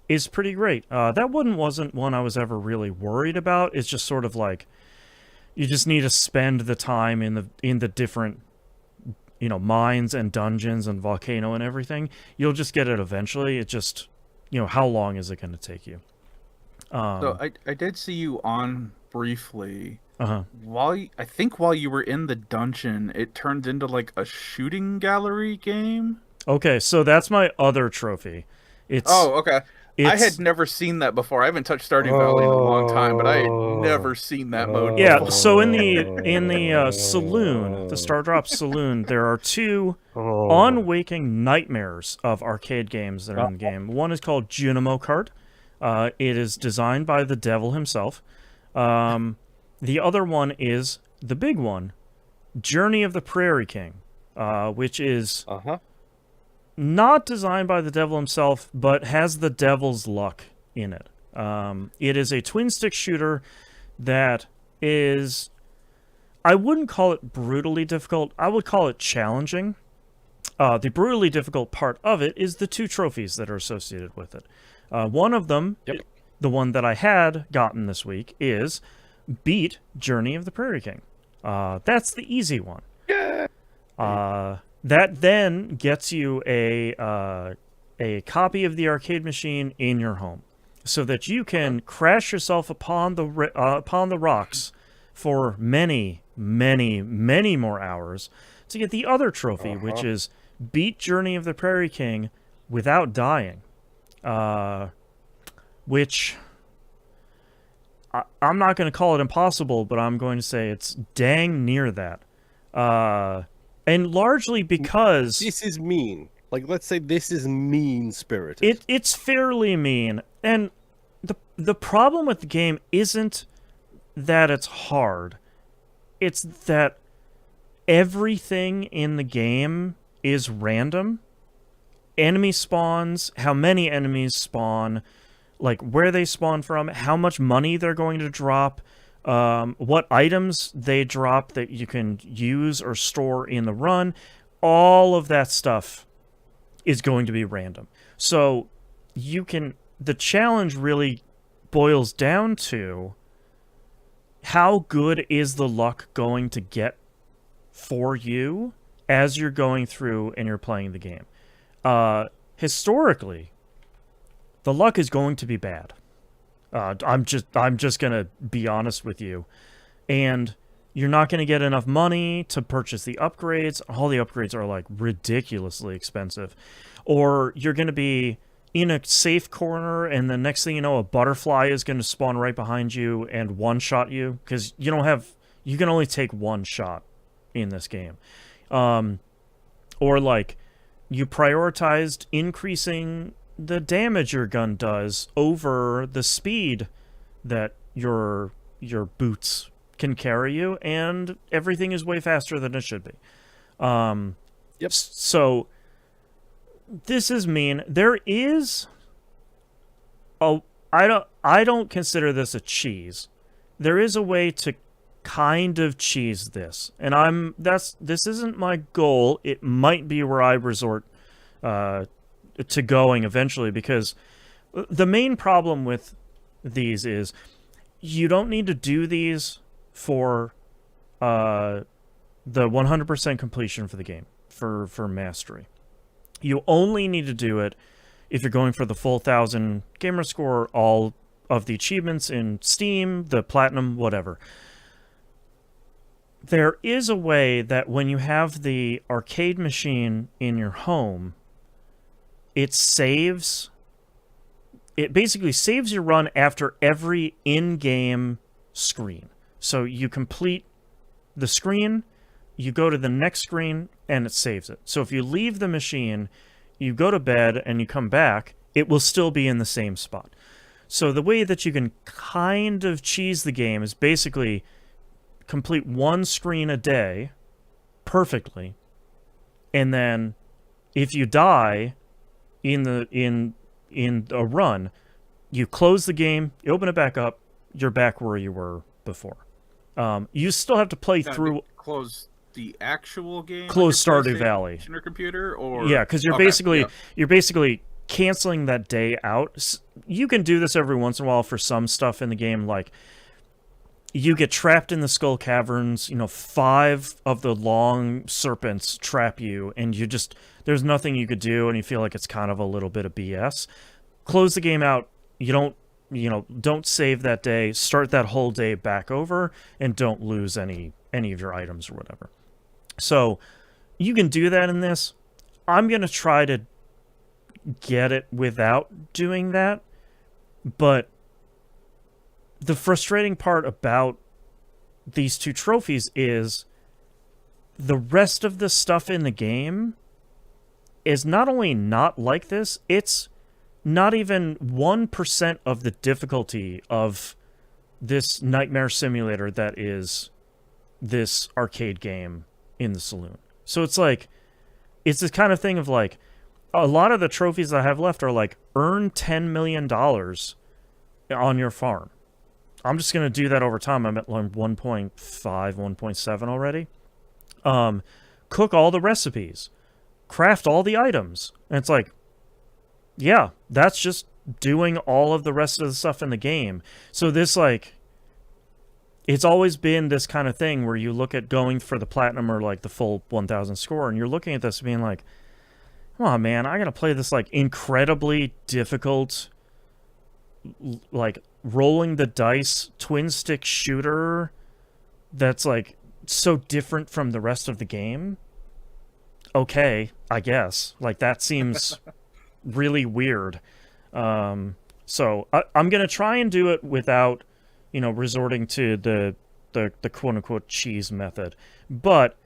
is pretty great. That one wasn't one I was ever really worried about. It's just sort of like you just need to spend the time in the different, mines and dungeons and volcano and everything. You'll just get it eventually. It just, how long is it going to take you? So I did see you on briefly. Uh-huh. While you were in the dungeon, it turned into like a shooting gallery game. Okay, so that's my other trophy. Oh, okay. I It's- had never seen that before. I haven't touched Stardew Valley in a long time, but I had never seen that mode Yeah, before. so in the saloon, the Stardrop Saloon, there are 2 unwaking nightmares of arcade games that are in the game. One is called Junimo Kart. It is designed by the devil himself. The other one is the big one, Journey of the Prairie King, which is not designed by the devil himself, but has the devil's luck in it. It is a twin-stick shooter that is... I wouldn't call it brutally difficult. I would call it challenging. The brutally difficult part of it is the 2 trophies that are associated with it. One of them, the one that I had gotten this week, is beat Journey of the Prairie King. That's the easy one. That then gets you a copy of the arcade machine in your home, so that you can crash yourself upon the rocks for many, many, many more hours to get the other trophy, which is beat Journey of the Prairie King without dying. Which I'm not going to call it impossible, but I'm going to say it's dang near that. And largely because... This is mean. Like, let's say this is mean-spirited. It's fairly mean. And the problem with the game isn't that it's hard. It's that everything in the game is random. Enemy spawns, how many enemies spawn, like where they spawn from, how much money they're going to drop, what items they drop that you can use or store in the run. All of that stuff is going to be random. So the challenge really boils down to how good is the luck going to get for you as you're going through and you're playing the game. historically, the luck is going to be bad. I'm just gonna be honest with you, and you're not gonna get enough money to purchase the upgrades. All the upgrades are like ridiculously expensive, or you're gonna be in a safe corner, and the next thing you know, a butterfly is gonna spawn right behind you and one-shot you because you can only take one shot in this game, or like you prioritized increasing the damage your gun does over the speed that your boots can carry you, and everything is way faster than it should be. Yep. So this is mean. There is I don't consider this a cheese. There is a way to kind of cheese this, and this isn't my goal. It might be where I resort to going eventually, because the main problem with these is you don't need to do these for the 100% completion for the game, for mastery. You only need to do it if you're going for the full 1,000 gamer score, all of the achievements in Steam, the platinum, whatever. There is a way that when you have the arcade machine in your home, it basically saves your run after every in-game screen. So you complete the screen, you go to the next screen, and it saves it. So if you leave the machine, you go to bed, and you come back, it will still be in the same spot. So the way that you can kind of cheese the game is basically complete one screen a day perfectly, and then if you die in a run, you close the game, you open it back up, you're back where you were before. You still have to play through. Close the actual game. Close Stardew Valley. Your computer, or yeah, because you're basically canceling that day out. You can do this every once in a while for some stuff in the game, like you get trapped in the Skull Caverns, 5 of the long serpents trap you, and there's nothing you could do, and you feel like it's kind of a little bit of BS. Close the game out. You don't save that day. Start that whole day back over, and don't lose any of your items or whatever. So you can do that in this. I'm going to try to get it without doing that, but the frustrating part about these 2 trophies is the rest of the stuff in the game is not only not like this, it's not even 1% of the difficulty of this nightmare simulator that is this arcade game in the saloon. So it's like, it's this kind of thing of like, a lot of the trophies I have left are like, earn $10 million on your farm. I'm just going to do that over time. I'm at like 1.5, 1.7 already. Cook all the recipes. Craft all the items. And it's like, yeah, that's just doing all of the rest of the stuff in the game. So this, like, it's always been this kind of thing where you look at going for the platinum or like the full 1,000 score, and you're looking at this being like, come on, man, I got to play this like incredibly difficult, like, rolling the dice twin stick shooter that's like so different from the rest of the game. Okay, I guess. Like, that seems really weird. So I'm gonna try and do it without, resorting to the quote unquote cheese method. But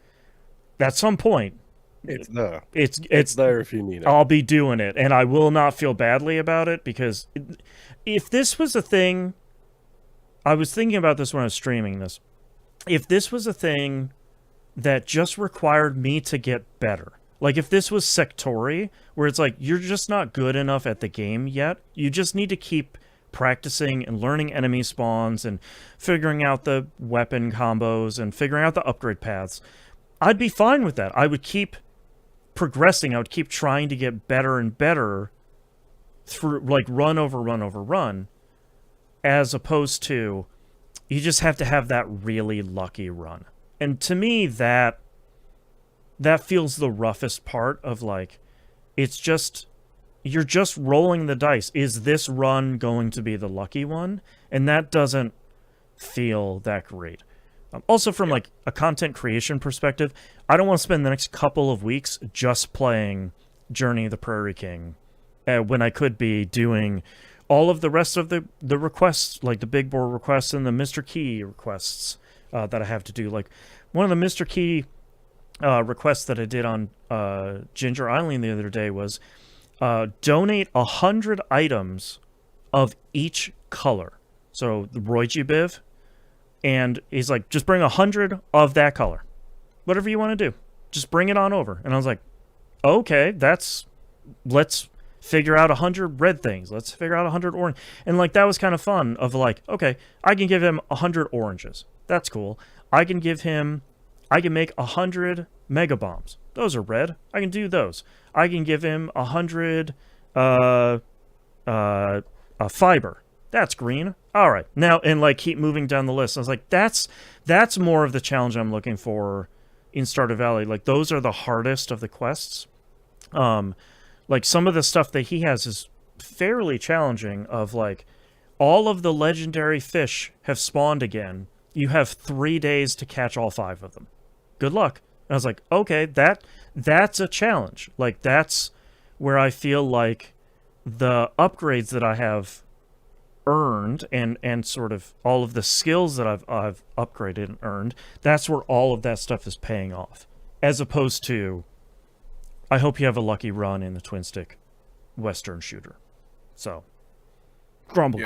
at some point, it's there. It's there if you need it. I'll be doing it, and I will not feel badly about it, because if this was a thing, I was thinking about this when I was streaming this. If this was a thing that just required me to get better, like if this was Sectori, where it's like, you're just not good enough at the game yet, you just need to keep practicing and learning enemy spawns and figuring out the weapon combos and figuring out the upgrade paths, I'd be fine with that. I would keep progressing. I would keep trying to get better and better through, like, run over run over run, as opposed to you just have to have that really lucky run. And to me, that feels the roughest part of, like, it's just you're just rolling the dice. Is this run going to be the lucky one? And that doesn't feel that great. Also, from like a content creation perspective, I don't want to spend the next couple of weeks just playing Journey of the Prairie King when I could be doing all of the rest of the requests, like the big board requests and the Mr. Key requests that I have to do. Like one of the Mr. Key requests that I did on Ginger Island the other day was donate 100 items of each color. So the Roy G. Biv. And he's like, just bring 100 of that color. Whatever you want to do. Just bring it on over. And I was like, okay, let's figure out 100 red things. Let's figure out 100 orange. And like, that was kind of fun of like, okay, I can give him 100 oranges. That's cool. I can make 100 mega bombs. Those are red. I can do those. I can give him 100 fiber. That's green. All right. Now, and like keep moving down the list. I was like, that's more of the challenge I'm looking for in Stardew Valley. Like those are the hardest of the quests. Like some of the stuff that he has is fairly challenging of like all of the legendary fish have spawned again. You have 3 days to catch all 5 of them. Good luck. And I was like, okay, that's a challenge. Like that's where I feel like the upgrades that I have earned and sort of all of the skills that I've upgraded and earned, that's where all of that stuff is paying off. As opposed to, I hope you have a lucky run in the twin stick Western shooter. So, grumble.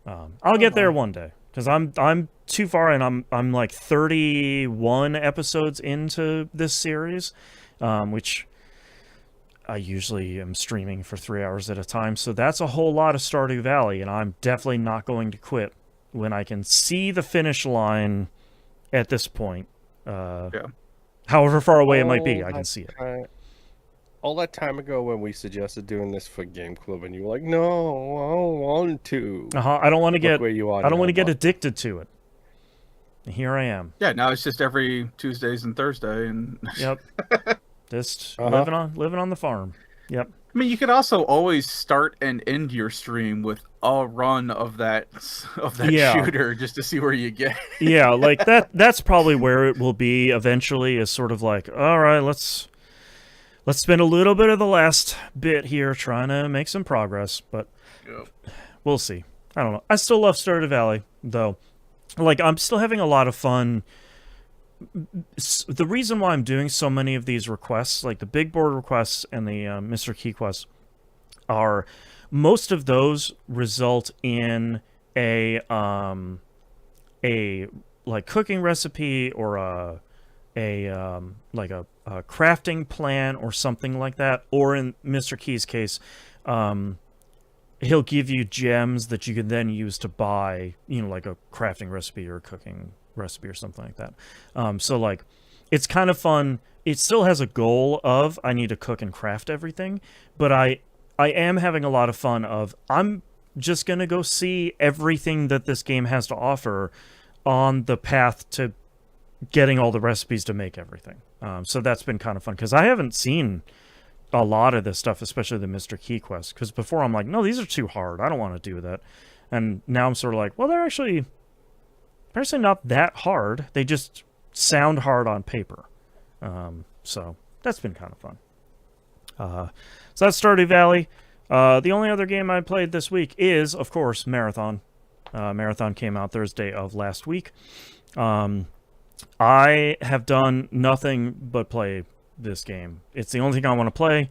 I'll get there one day because I'm too far and I'm like 31 episodes into this series, which I usually am streaming for 3 hours at a time, so that's a whole lot of Stardew Valley, and I'm definitely not going to quit when I can see the finish line at this point. However far away it might be, I can see it. All that time ago when we suggested doing this for Game Club, and you were like, "No, I don't want to." I don't want to get. Where you are I don't now, want to get addicted to it. And here I am. Yeah, now it's just every Tuesdays and Thursday, and Yep. Just living on the farm. Yep. I mean, you could also always start and end your stream with a run of that shooter just to see where you get. Yeah, like that's probably where it will be eventually, is sort of like, all right, let's spend a little bit of the last bit here trying to make some progress, but we'll see. I don't know. I still love Stardew Valley, though. Like, I'm still having a lot of fun. The reason why I'm doing so many of these requests, like the big board requests and the Mr. Key quests, are most of those result in a like cooking recipe or a crafting plan or something like that. Or in Mr. Key's case, he'll give you gems that you can then use to buy, like a crafting recipe or a cooking recipe or something like that. So like, it's kind of fun. It still has a goal of I need to cook and craft everything, but I am having a lot of fun of I'm just gonna go see everything that this game has to offer on the path to getting all the recipes to make everything. So that's been kind of fun because I haven't seen a lot of this stuff, especially the Mr. Key quest, because before I'm like, no, these are too hard, I don't want to do that. And now I'm sort of like, well, they're actually not that hard. They just sound hard on paper. So that's been kind of fun. So that's Stardew Valley. The only other game I played this week is, of course, Marathon. Marathon came out Thursday of last week. I have done nothing but play this game. It's the only thing I want to play.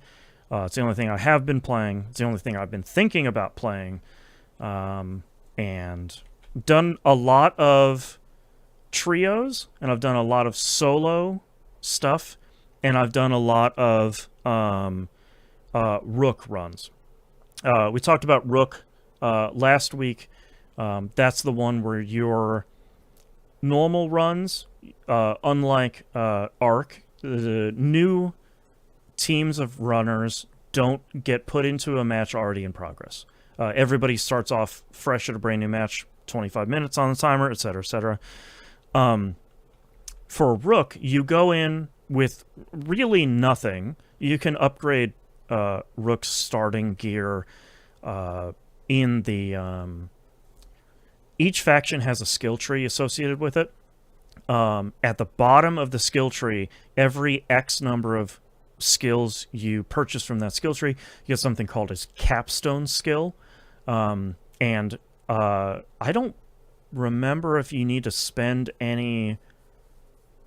It's the only thing I have been playing. It's the only thing I've been thinking about playing. And done a lot of trios, and I've done a lot of solo stuff, and I've done a lot of Rook runs. We talked about Rook last week. That's the one where your normal runs, unlike Ark, the new teams of runners don't get put into a match already in progress. Everybody starts off fresh at a brand new match, 25 minutes on the timer, etc., etc. For Rook, you go in with really nothing. You can upgrade Rook's starting gear in the each faction has a skill tree associated with it. At the bottom of the skill tree, every X number of skills you purchase from that skill tree, you get something called as capstone skill. And I don't remember if you need to spend any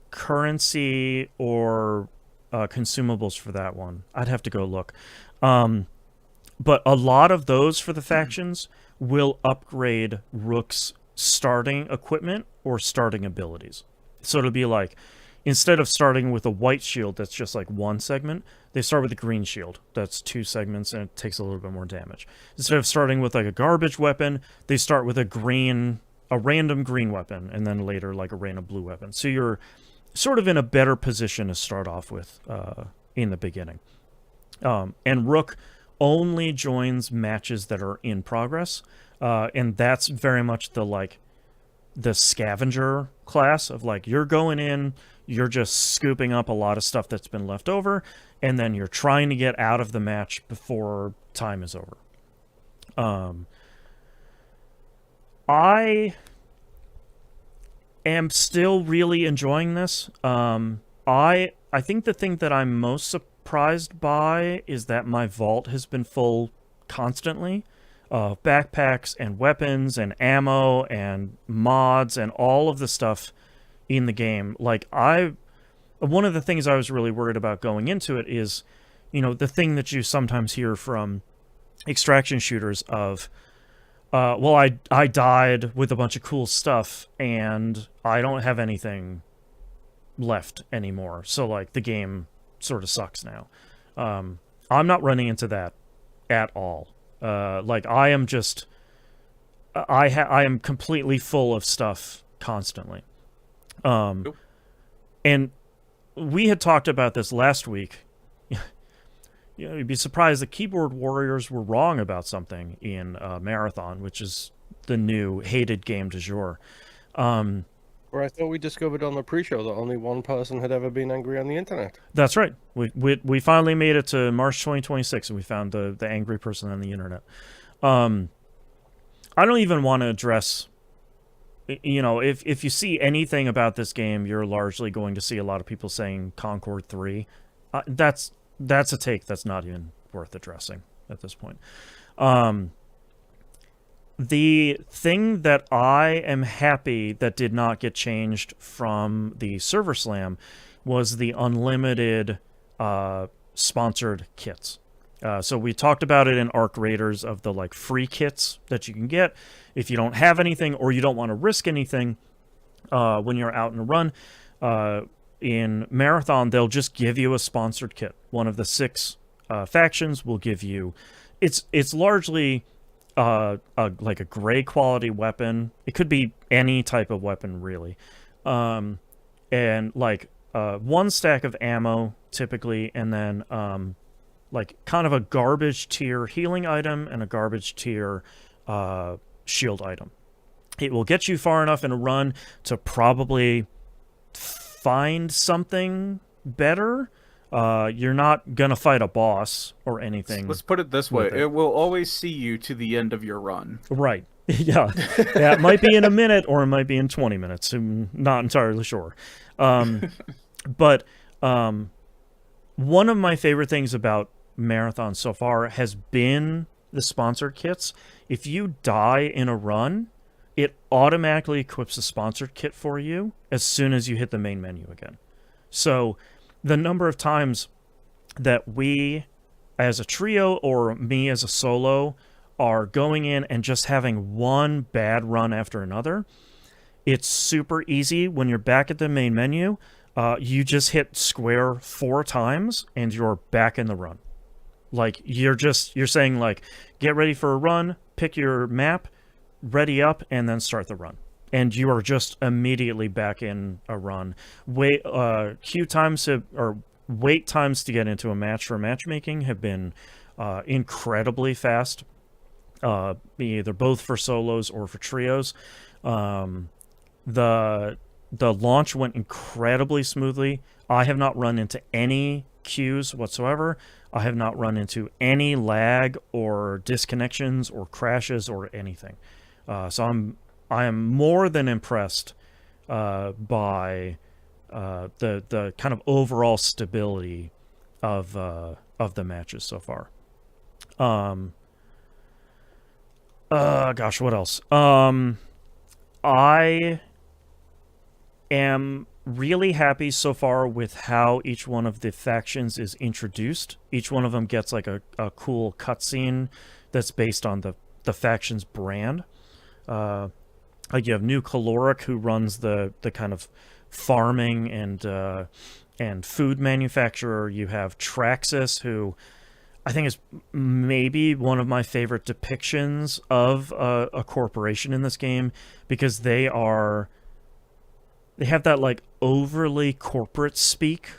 currency or consumables for that one. I'd have to go look. But a lot of those for the factions will upgrade Rook's starting equipment or starting abilities. So it'll be like, instead of starting with a white shield that's just like one segment, they start with a green shield that's 2 segments and it takes a little bit more damage. Instead of starting with like a garbage weapon, they start with a random green weapon, and then later like a random blue weapon. So you're sort of in a better position to start off with in the beginning. And Rook only joins matches that are in progress, and that's very much the scavenger class of like, you're going in, you're just scooping up a lot of stuff that's been left over, and then you're trying to get out of the match before time is over. I am still really enjoying this. I think the thing that I'm most surprised by is that my vault has been full constantly. Backpacks and weapons and ammo and mods and all of the stuff in the game. Like, one of the things I was really worried about going into it is, the thing that you sometimes hear from extraction shooters of, well, I died with a bunch of cool stuff and I don't have anything left anymore. So like the game sort of sucks now. I'm not running into that at all. Like I am just, I am completely full of stuff constantly. And we had talked about this last week. You'd be surprised that keyboard warriors were wrong about something in Marathon, which is the new hated game du jour. Where I thought we discovered on the pre-show that only one person had ever been angry on the internet. That's right. We finally made it to March 2026, and we found the angry person on the internet. I don't even want to address, if you see anything about this game, you're largely going to see a lot of people saying Concord 3. That's a take that's not even worth addressing at this point. The thing that I am happy that did not get changed from the Server Slam was the unlimited sponsored kits. So we talked about it in Arc Raiders of the free kits that you can get if you don't have anything or you don't want to risk anything when you're out in a run. In Marathon, they'll just give you a sponsored kit. One of the 6 factions will give you. It's largely like a gray quality weapon. It could be any type of weapon, really. And one stack of ammo typically, and then kind of a garbage tier healing item and a garbage tier shield item. It will get you far enough in a run to probably find something better. You're not gonna fight a boss or anything. Let's put it this way: it will always see you to the end of your run. Right. Yeah. It might be in a minute or it might be in 20 minutes. I'm not entirely sure. But one of my favorite things about Marathon so far has been the sponsored kits. If you die in a run, it automatically equips a sponsored kit for you as soon as you hit the main menu again. So the number of times that we as a trio or me as a solo are going in and just having one bad run after another, it's super easy. When you're back at the main menu, you just hit square 4 times and you're back in the run. Like you're saying get ready for a run, pick your map, ready up, and then start the run. And you are just immediately back in a run. Wait times to get into a match for matchmaking have been incredibly fast, either both for solos or for trios. The launch went incredibly smoothly. I have not run into any queues whatsoever. I have not run into any lag or disconnections or crashes or anything. So I am more than impressed by the kind of overall stability of the matches so far. Gosh, what else? I am really happy so far with how each one of the factions is introduced. Each one of them gets like a cool cutscene that's based on the faction's brand. Like you have New Caloric, who runs the kind of farming and food manufacturer. You have Traxxas, who I think is maybe one of my favorite depictions of a corporation in this game, because they have that like overly corporate speak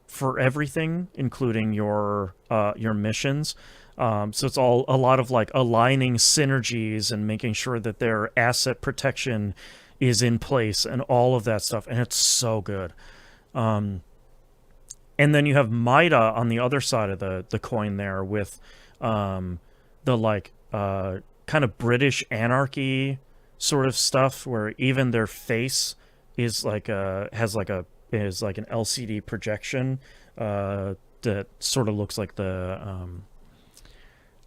for everything, including your missions. So it's all a lot of like aligning synergies and making sure that their asset protection is in place and all of that stuff, and it's so good. And then you have Maida on the other side of the coin there with the like kind of British anarchy sort of stuff, where even their face is like an LCD projection that sort of looks like the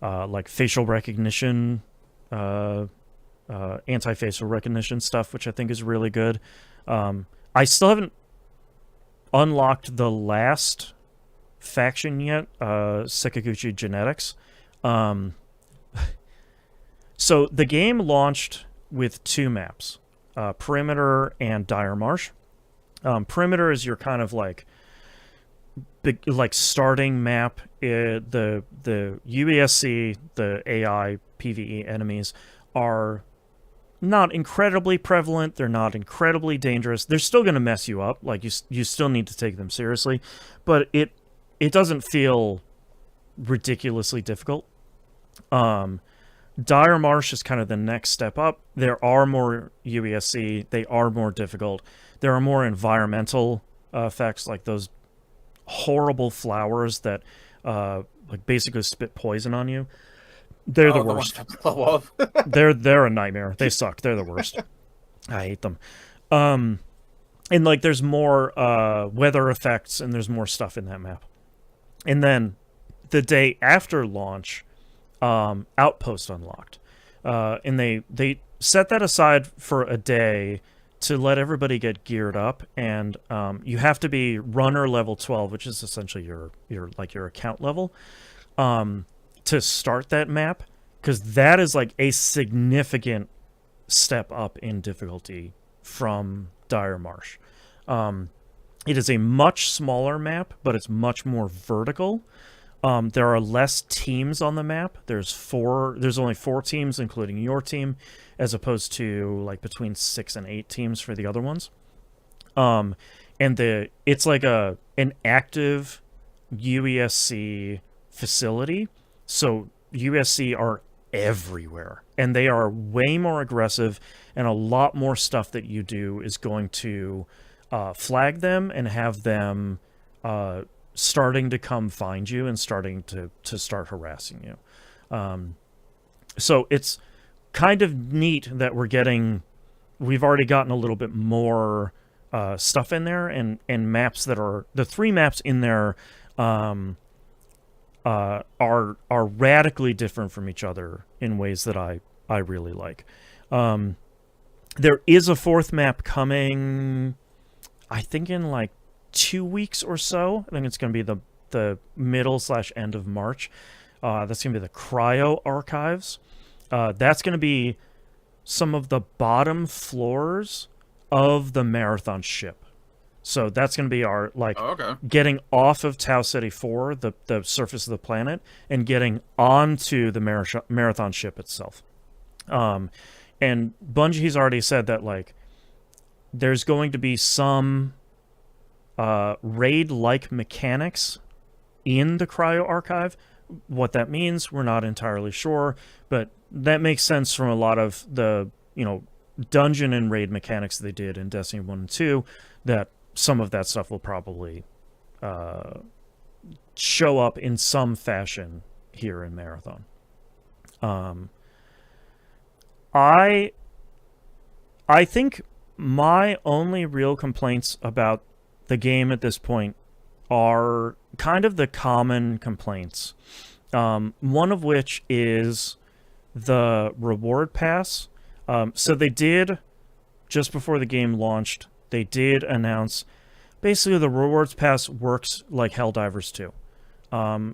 like facial recognition, anti-facial recognition stuff, which I think is really good. I still haven't unlocked the last faction yet, Sakaguchi Genetics. So the game launched with 2 maps, Perimeter and Dire Marsh. Perimeter is your kind of like big, like starting map. The UESC, the AI PvE enemies, are not incredibly prevalent. They're not incredibly dangerous. They're still going to mess you up. Like you still need to take them seriously, but it doesn't feel ridiculously difficult. Dire Marsh is kind of the next step up. There are more UESC. They are more difficult. There are more environmental effects, like those horrible flowers that like basically spit poison on you. They're the worst. They're a nightmare. They suck. They're the worst. I hate them. And like there's more weather effects, and there's more stuff in that map. And then the day after launch, Outpost unlocked. And they set that aside for a day to let everybody get geared up, and you have to be runner level 12, which is essentially your account level, to start that map, because that is like a significant step up in difficulty from Dire Marsh. It is a much smaller map, but it's much more vertical. There are less teams on the map. There's only 4 teams, including your team, as opposed to like between 6 and 8 teams for the other ones. And it's like an active UESC facility. So UESC are everywhere, and they are way more aggressive, and a lot more stuff that you do is going to flag them and have them starting to come find you and starting to start harassing you. So it's kind of neat that we've already gotten a little bit more stuff in there, and maps that are the 3 maps in there are radically different from each other in ways that I really like. There is a 4th map coming, I think in like 2 weeks or so. I think it's going to be the middle/end of March. That's going to be the Cryo Archives. That's going to be some of the bottom floors of the Marathon ship. So that's going to be our getting off of Tau Ceti 4, the surface of the planet, and getting onto the Marathon ship itself. And Bungie's already said that like there's going to be some raid-like mechanics in the Cryo Archive. What that means, we're not entirely sure, but that makes sense from a lot of the dungeon and raid mechanics they did in Destiny 1 and 2, that some of that stuff will probably show up in some fashion here in Marathon. I think my only real complaints about the game at this point are kind of the common complaints. One of which is the reward pass. So they did, just before the game launched, they did announce basically the rewards pass works like Helldivers 2.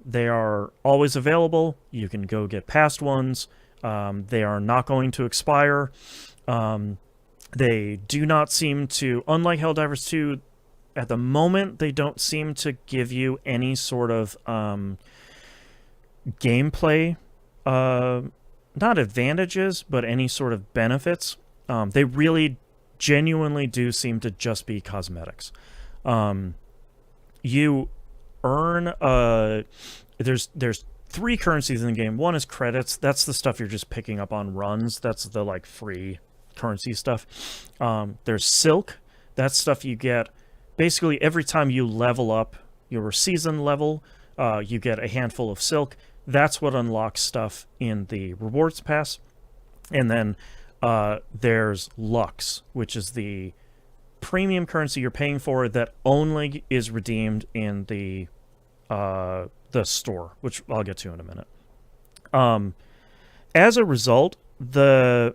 They are always available. You can go get past ones. They are not going to expire. They do not seem to, unlike Helldivers 2, at the moment, they don't seem to give you any sort of gameplay, not advantages, but any sort of benefits. They really genuinely do seem to just be cosmetics. You earn there's 3 currencies in the game. One is credits. That's the stuff you're just picking up on runs. That's the like free currency stuff. There's silk. That's stuff you get basically every time you level up your season level. You get a handful of silk. That's what unlocks stuff in the rewards pass. And then there's Lux, which is the premium currency you're paying for that only is redeemed in the store, which I'll get to in a minute. As a result, the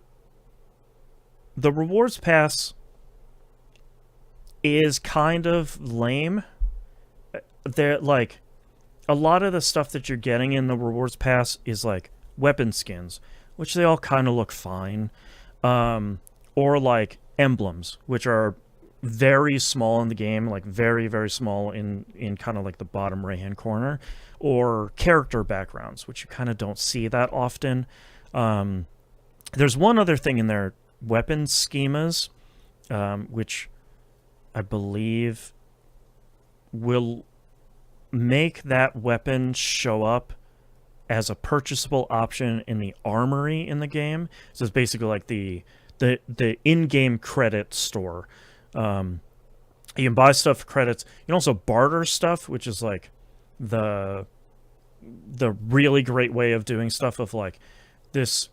rewards pass is kind of lame. They're like, a lot of the stuff that you're getting in the rewards pass is like weapon skins, which they all kind of look fine, or like emblems, which are very small in the game, like very, very small in kind of like the bottom right-hand corner, or character backgrounds, which you kind of don't see that often. There's one other thing in there, weapon schemas, which I believe will make that weapon show up as a purchasable option in the armory in the game. So it's basically like the in-game credit store. You can buy stuff for credits. You can also barter stuff, which is like the really great way of doing stuff of like this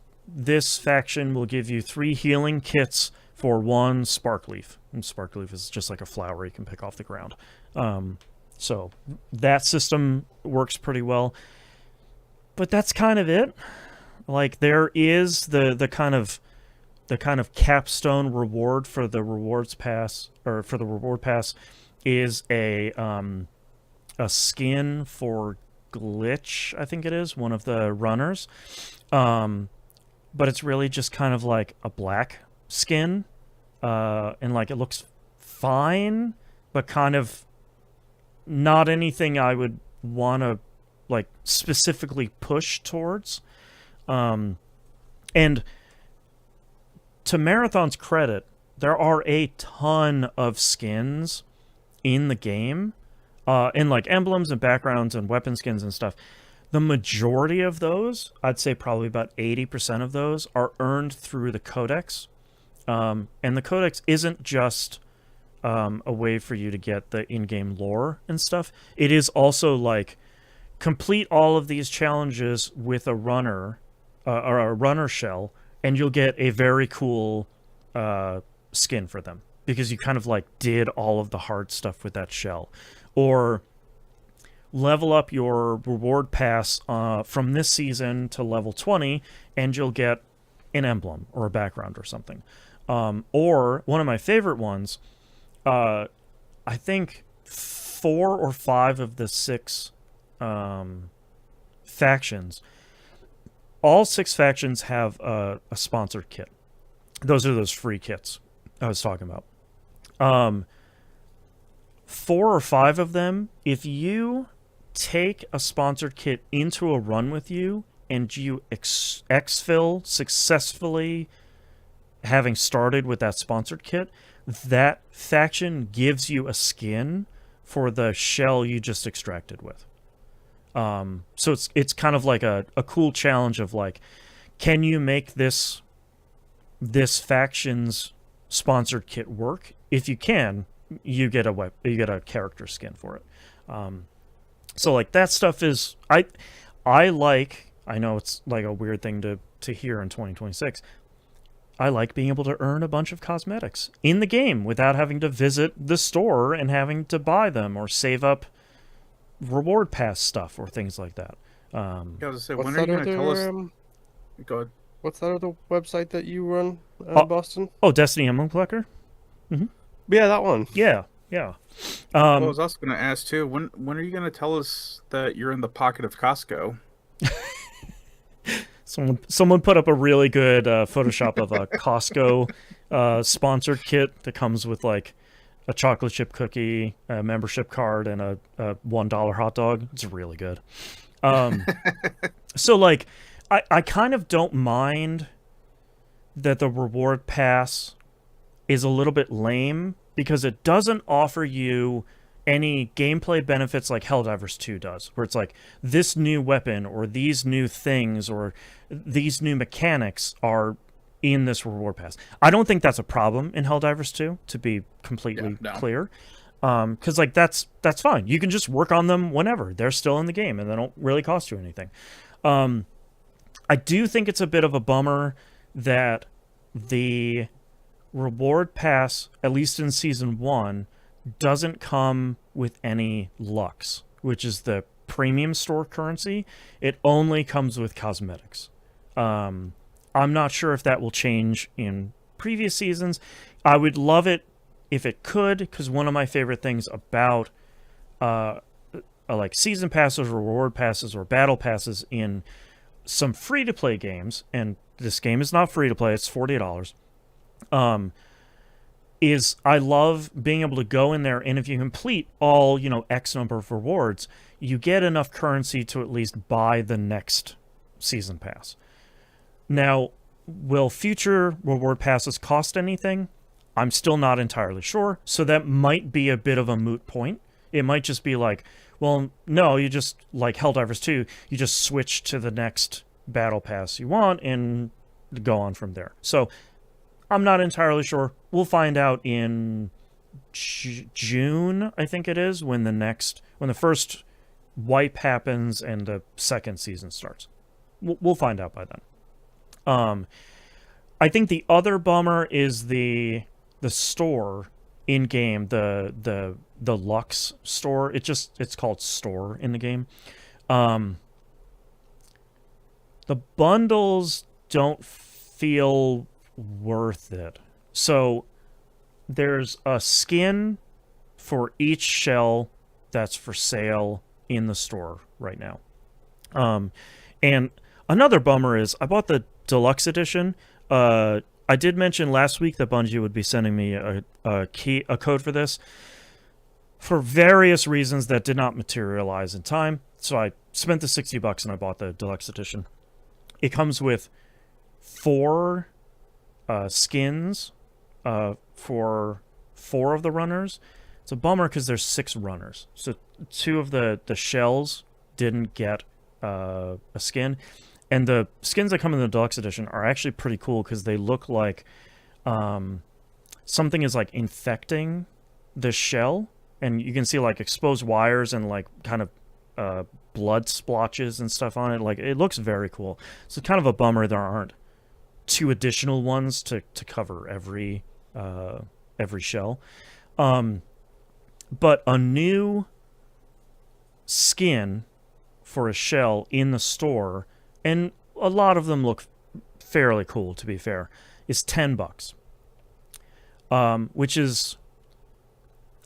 faction will give you 3 healing kits for 1 sparkleaf. And sparkleaf is just like a flower you can pick off the ground. So that system works pretty well. But that's kind of it. Like there is the kind of capstone reward for the rewards pass, or for the reward pass, is a skin for Glitch, I think it is, one of the runners. But it's really just kind of like a black skin, and like it looks fine, but kind of not anything I would want to like specifically push towards. And to Marathon's credit, there are a ton of skins in the game, and like emblems and backgrounds and weapon skins and stuff. The majority of those, I'd say probably about 80% of those, are earned through the codex. And the codex isn't just a way for you to get the in-game lore and stuff. It is also like complete all of these challenges with a runner, or a runner shell, and you'll get a very cool skin for them because you kind of like did all of the hard stuff with that shell. Or level up your reward pass from this season to level 20 and you'll get an emblem or a background or something. Or one of my favorite ones, I think 4 or 5 of the 6 factions, all 6 factions have a sponsored kit. Those are those free kits I was talking about. 4 or 5 of them, if you take a sponsored kit into a run with you and you exfil successfully, having started with that sponsored kit, that faction gives you a skin for the shell you just extracted with. So it's kind of like a cool challenge of like, can you make this faction's sponsored kit work? If you can, you get a character skin for it. So like that stuff is I know it's like a weird thing to hear in 2026. I like being able to earn a bunch of cosmetics in the game without having to visit the store and having to buy them or save up reward pass stuff or things like that. Yeah, I was gonna say, What's when are you that gonna tell us? other Go ahead. what's that other website that you run Oh. in Boston? Oh, Destiny Emblem Collector? Yeah, that one. Yeah, yeah. Well, I was also gonna ask too. When are you gonna tell us that you're in the pocket of Costco? Someone put up a really good Photoshop of a Costco sponsored kit that comes with like a chocolate chip cookie, a membership card, and a $1 hot dog. It's really good. So like, I kind of don't mind that the reward pass is a little bit lame because it doesn't offer you any gameplay benefits like Helldivers 2 does, where it's like this new weapon or these new things or these new mechanics are in this reward pass. I don't think that's a problem in Helldivers 2, to be completely clear. Because like that's fine. You can just work on them whenever. They're still in the game and they don't really cost you anything. I do think it's a bit of a bummer that the reward pass, at least in season 1, doesn't come with any Lux, which is the premium store currency. It only comes with cosmetics. I'm not sure if that will change in previous seasons. I would love it if it could, because one of my favorite things about like season passes or reward passes or battle passes in some free-to-play games, and this game is not free-to-play, it's $40, is I love being able to go in there, and if you complete all, X number of rewards, you get enough currency to at least buy the next season pass. Now, will future reward passes cost anything? I'm still not entirely sure, so that might be a bit of a moot point. It might just be like, well, no, you just, like Helldivers 2, you just switch to the next battle pass you want and go on from there. So, I'm not entirely sure. We'll find out in June, I think it is, when the first wipe happens and the second season starts. We'll find out by then. I think the other bummer is the store in game, the Lux store. It's called store in the game. The bundles don't feel worth it. So there's a skin for each shell that's for sale in the store right now. And another bummer is I bought the deluxe edition. I did mention last week that Bungie would be sending me a code for this. For various reasons that did not materialize in time, so I spent the $60 and I bought the deluxe edition. It comes with 4 skins for 4 of the runners. It's a bummer because there's 6 runners, so 2 of the shells didn't get a skin. And the skins that come in the deluxe edition are actually pretty cool because they look like something is like infecting the shell, and you can see like exposed wires and like kind of blood splotches and stuff on it. Like, it looks very cool. So kind of a bummer there aren't 2 additional ones to cover every shell. But a new skin for a shell in the store, and a lot of them look fairly cool, to be fair, is $10. Which is,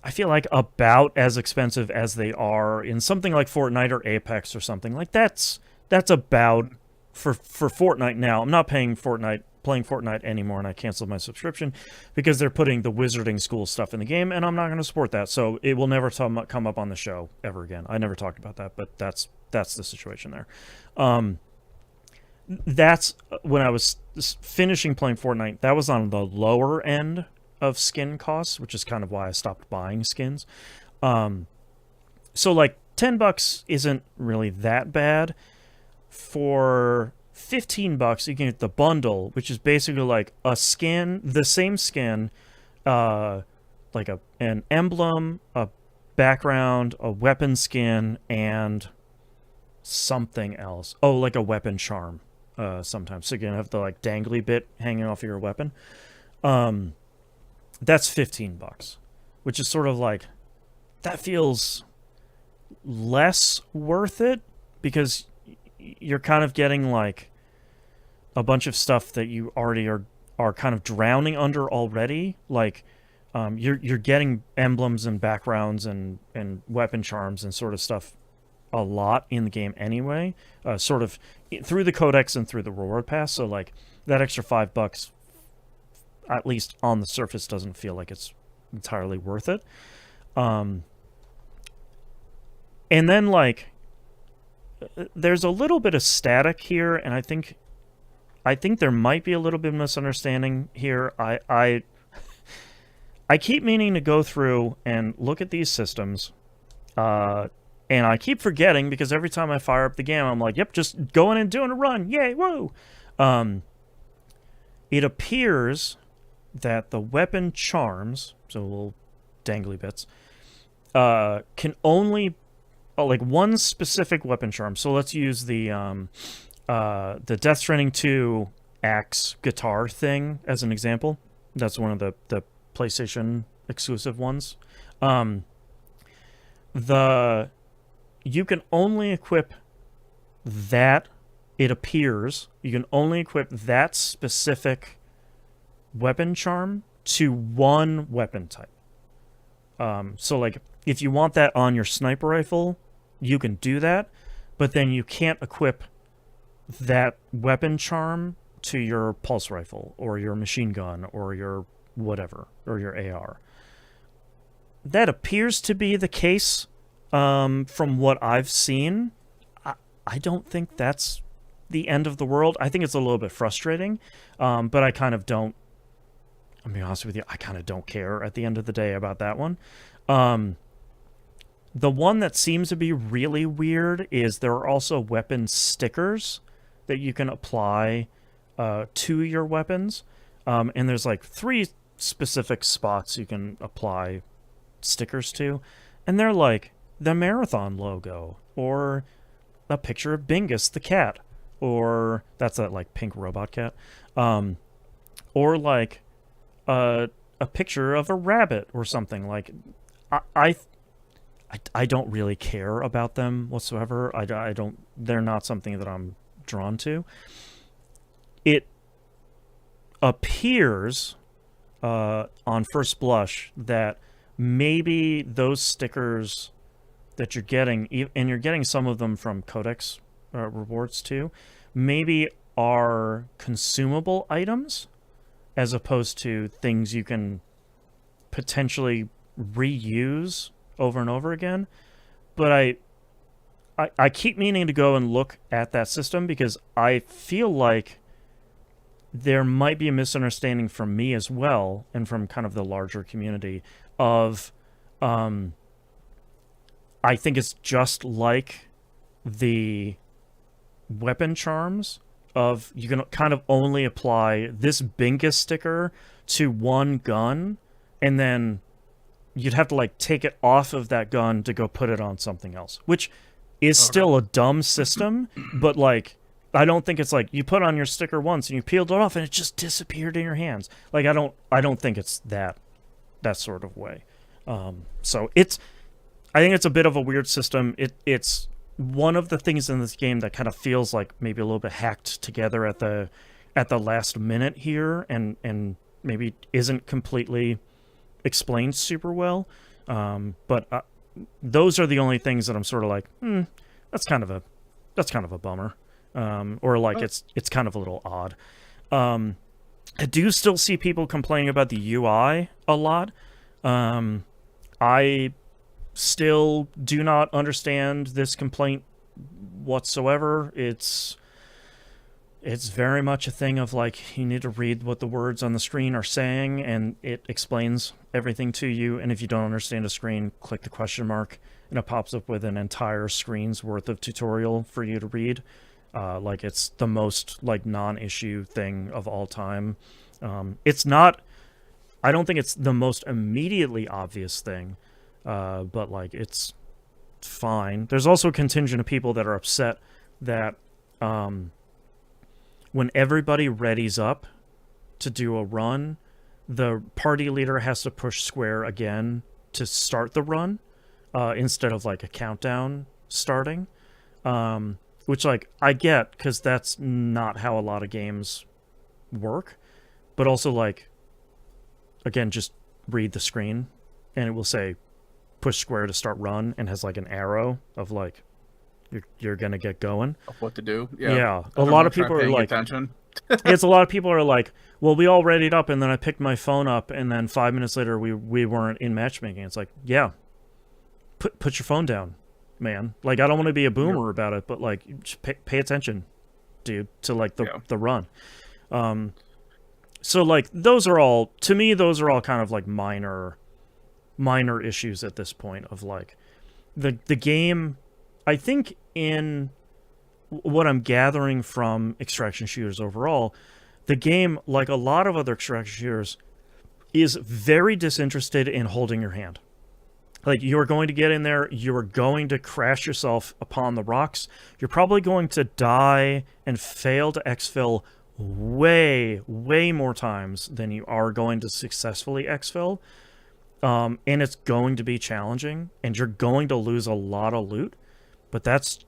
I feel like, about as expensive as they are in something like Fortnite or Apex or something. Like, that's about, for Fortnite now. I'm not playing Fortnite anymore, and I canceled my subscription because they're putting the Wizarding School stuff in the game, and I'm not going to support that. So it will never come up on the show ever again. I never talked about that, but that's the situation there. That's when I was finishing playing Fortnite. That was on the lower end of skin costs, which is kind of why I stopped buying skins. So like $10 isn't really that bad. For $15, you can get the bundle, which is basically like a skin, the same skin, like an emblem, a background, a weapon skin, and something else. Oh, like a weapon charm. Sometimes, so you can have the like dangly bit hanging off of your weapon. That's $15, which is sort of like, that feels less worth it because you're kind of getting like a bunch of stuff that you already are kind of drowning under already. Like you're getting emblems and backgrounds and weapon charms and sort of stuff a lot in the game anyway, sort of through the codex and through the reward pass. So like that extra $5, at least on the surface, doesn't feel like it's entirely worth it. And then like there's a little bit of static here, and I think there might be a little bit of misunderstanding here. I keep meaning to go through and look at these systems, and I keep forgetting because every time I fire up the game, I'm like, yep, just going and doing a run. Yay, woo! It appears that the weapon charms, so little dangly bits, can only like one specific weapon charm. So let's use the Death Stranding 2 axe guitar thing as an example. That's one of the PlayStation exclusive ones. You can only equip that. It appears you can only equip that specific weapon charm to one weapon type. So like if you want that on your sniper rifle, you can do that, but then you can't equip that weapon charm to your pulse rifle or your machine gun or your whatever, or your AR. That appears to be the case from what I've seen. I don't think that's the end of the world. I think it's a little bit frustrating, but I kind of don't, I'll be honest with you, I kind of don't care at the end of the day about that one. The one that seems to be really weird is there are also weapon stickers that you can apply to your weapons. And there's like 3 specific spots you can apply stickers to. And they're like the Marathon logo, or a picture of Bingus the cat, or that's that like pink robot cat. Or like a picture of a rabbit or something. Like I don't really care about them whatsoever. I don't. They're not something that I'm drawn to. It appears on first blush that maybe those stickers that you're getting, and you're getting some of them from Codex rewards too, maybe are consumable items as opposed to things you can potentially reuse over and over again. But I keep meaning to go and look at that system because I feel like there might be a misunderstanding from me as well, and from kind of the larger community of I think it's just like the weapon charms of you can kind of only apply this Bingus sticker to one gun, and then you'd have to like take it off of that gun to go put it on something else, which is still a dumb system, but like I don't think it's like you put on your sticker once and you peeled it off and it just disappeared in your hands. Like I don't think it's that sort of way. So I think it's a bit of a weird system. It's one of the things in this game that kind of feels like maybe a little bit hacked together at the last minute here, and maybe isn't completely explained super well. But those are the only things that I'm sort of like, that's kind of a bummer. Or like it's kind of a little odd. I do still see people complaining about the UI a lot. I still do not understand this complaint whatsoever. It's very much a thing of like you need to read what the words on the screen are saying, and it explains everything to you. And if you don't understand a screen, click the question mark, and it pops up with an entire screen's worth of tutorial for you to read. Like it's the most like non-issue thing of all time. It's not. I don't think it's the most immediately obvious thing, but like it's fine. There's also a contingent of people that are upset that when everybody readies up to do a run, the party leader has to push square again to start the run instead of like a countdown starting, which like I get because that's not how a lot of games work, but also like again just read the screen and it will say push square to start run and has like an arrow of like you're gonna get going. Of what to do? Yeah. A lot of people are like, attention. it's a lot of people are like, well, we all readied up and then I picked my phone up and then 5 minutes later we weren't in matchmaking. It's like, yeah, put your phone down, man. Like I don't want to be a boomer about it, but like just pay attention, dude, to like the run. So like those are all kind of like minor issues at this point of like the game. I think in what I'm gathering from extraction shooters overall, the game, like a lot of other extraction shooters, is very disinterested in holding your hand. Like you're going to get in there, you're going to crash yourself upon the rocks, you're probably going to die and fail to exfil way more times than you are going to successfully exfil. And it's going to be challenging, and you're going to lose a lot of loot, but that's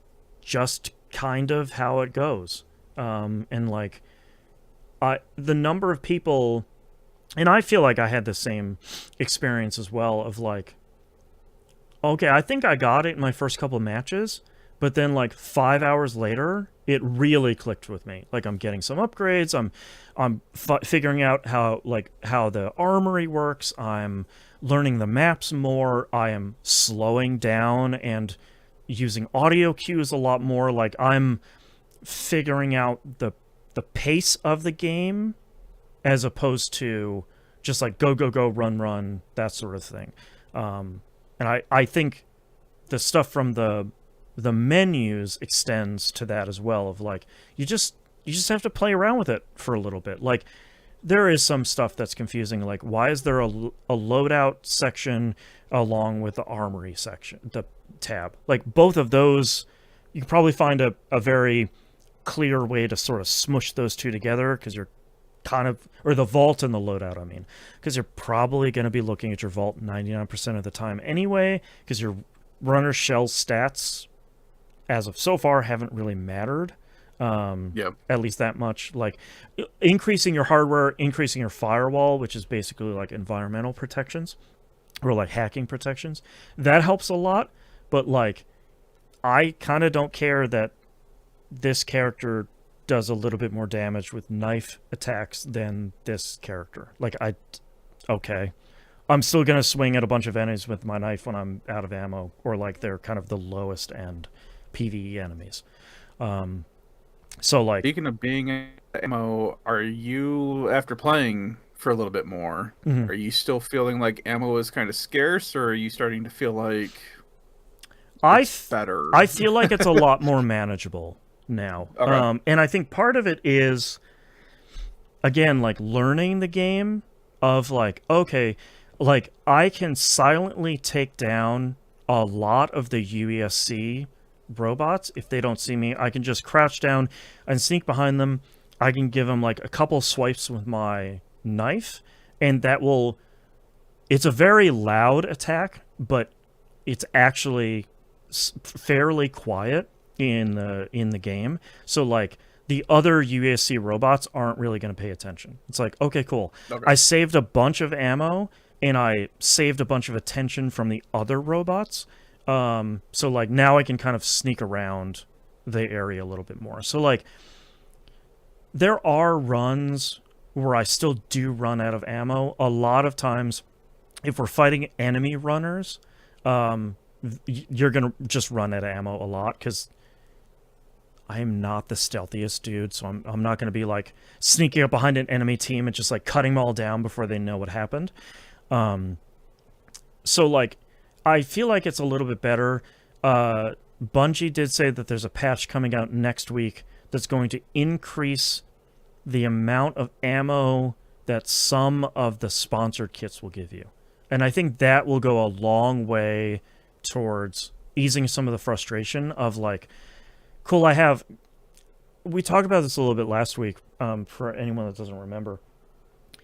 just kind of how it goes. And like, the number of people, and I feel like I had the same experience as well of like, okay, I think I got it in my first couple of matches, but then like 5 hours later, it really clicked with me. Like I'm getting some upgrades, I'm figuring out how the armory works, I'm learning the maps more, I am slowing down and using audio cues a lot more. Like I'm figuring out the pace of the game as opposed to just like go run, that sort of thing. And I think the stuff from the menus extends to that as well, of like you just have to play around with it for a little bit. Like there is some stuff that's confusing, like why is there a loadout section along with the armory section, the tab? Like both of those, you can probably find a very clear way to sort of smush those two together, because you're kind of, or the vault and the loadout, I mean, because you're probably going to be looking at your vault 99% of the time anyway, because your runner shell stats as of so far haven't really mattered. At least that much. Like increasing your hardware, increasing your firewall, which is basically like environmental protections or like hacking protections, that helps a lot. But like I kind of don't care that this character does a little bit more damage with knife attacks than this character. Like I'm still gonna swing at a bunch of enemies with my knife when I'm out of ammo, or like they're kind of the lowest end PvE enemies. So like, speaking of being ammo, are you, after playing for a little bit more, are you still feeling like ammo is kind of scarce, or are you starting to feel like it's better? I feel like it's a lot more manageable now. Okay. And I think part of it is, again, like learning the game of like, okay, like I can silently take down a lot of the UESC robots. If they don't see me, I can just crouch down and sneak behind them. I can give them like a couple swipes with my knife, and that will, it's a very loud attack, but it's actually fairly quiet in the game. So like the other UASC robots aren't really going to pay attention. It's like, okay, cool. Okay. I saved a bunch of ammo and I saved a bunch of attention from the other robots. So like now I can kind of sneak around the area a little bit more. So like there are runs where I still do run out of ammo. A lot of times if we're fighting enemy runners, you're going to just run out of ammo a lot, because I am not the stealthiest dude, so I'm not going to be like sneaking up behind an enemy team and just like cutting them all down before they know what happened. So like I feel like it's a little bit better. Bungie did say that there's a patch coming out next week that's going to increase the amount of ammo that some of the sponsored kits will give you. And I think that will go a long way towards easing some of the frustration of like, cool, we talked about this a little bit last week, for anyone that doesn't remember.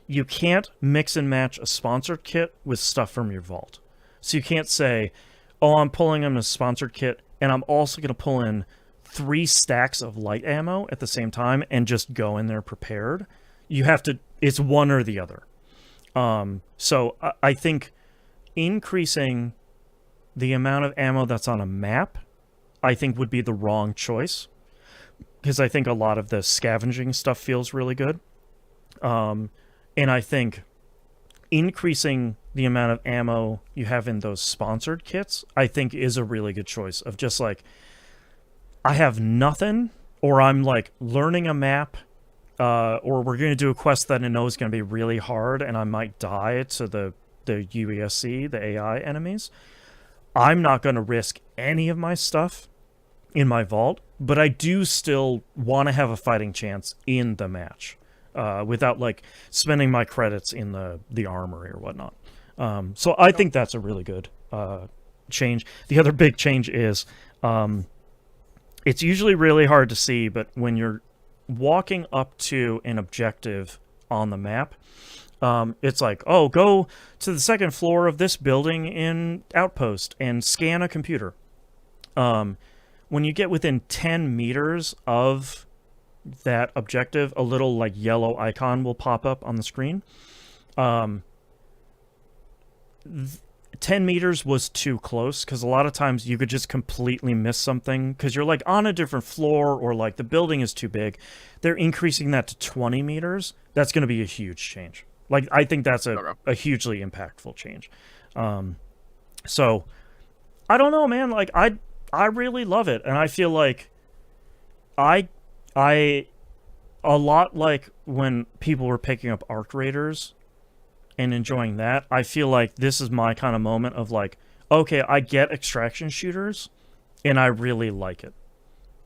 You can't mix and match a sponsored kit with stuff from your vault. So you can't say, oh, I'm pulling in a sponsored kit, and I'm also going to pull in 3 stacks of light ammo at the same time and just go in there prepared. You have to, it's one or the other. So I think increasing the amount of ammo that's on a map, I think would be the wrong choice. Because I think a lot of the scavenging stuff feels really good. And I think increasing the amount of ammo you have in those sponsored kits, I think is a really good choice of just like, I have nothing, or I'm like learning a map, or we're going to do a quest that I know is going to be really hard and I might die to the UESC, the AI enemies. I'm not going to risk any of my stuff in my vault, but I do still want to have a fighting chance in the match, without like spending my credits in the armory or whatnot. So I think that's a really good change. The other big change is it's usually really hard to see, but when you're walking up to an objective on the map, it's like, oh, go to the second floor of this building in Outpost and scan a computer. When you get within 10 meters of that objective, a little like yellow icon will pop up on the screen. 10 meters was too close because a lot of times you could just completely miss something because you're like on a different floor or like the building is too big. They're increasing that to 20 meters. That's going to be a huge change. Like, I think that's a hugely impactful change. So I don't know, man. Like, I really love it. And I feel like a lot like when people were picking up Arc Raiders and enjoying that, I feel like this is my kind of moment of like, okay, I get extraction shooters and I really like it.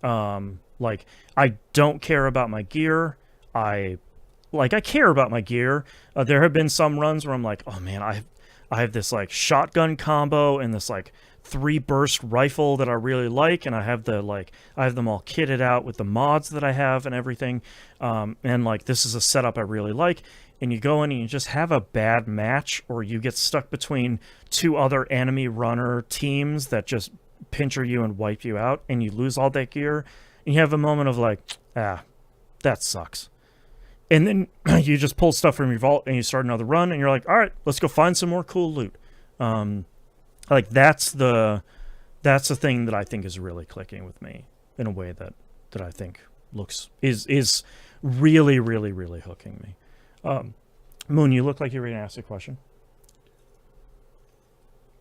Like, I don't care about my gear. I care about my gear. There have been some runs where I'm like, oh man, I have this like shotgun combo and this like 3-burst rifle that I really like, and I have them all kitted out with the mods that I have and everything. And like, this is a setup I really like. And you go in and you just have a bad match, or you get stuck between 2 other enemy runner teams that just pincher you and wipe you out, and you lose all that gear. And you have a moment of like, that sucks. And then you just pull stuff from your vault and you start another run and you're like, all right, let's go find some more cool loot. Like that's the thing that I think is really clicking with me in a way that I think is really, really, really hooking me. Moon, you look like you're ready to ask a question.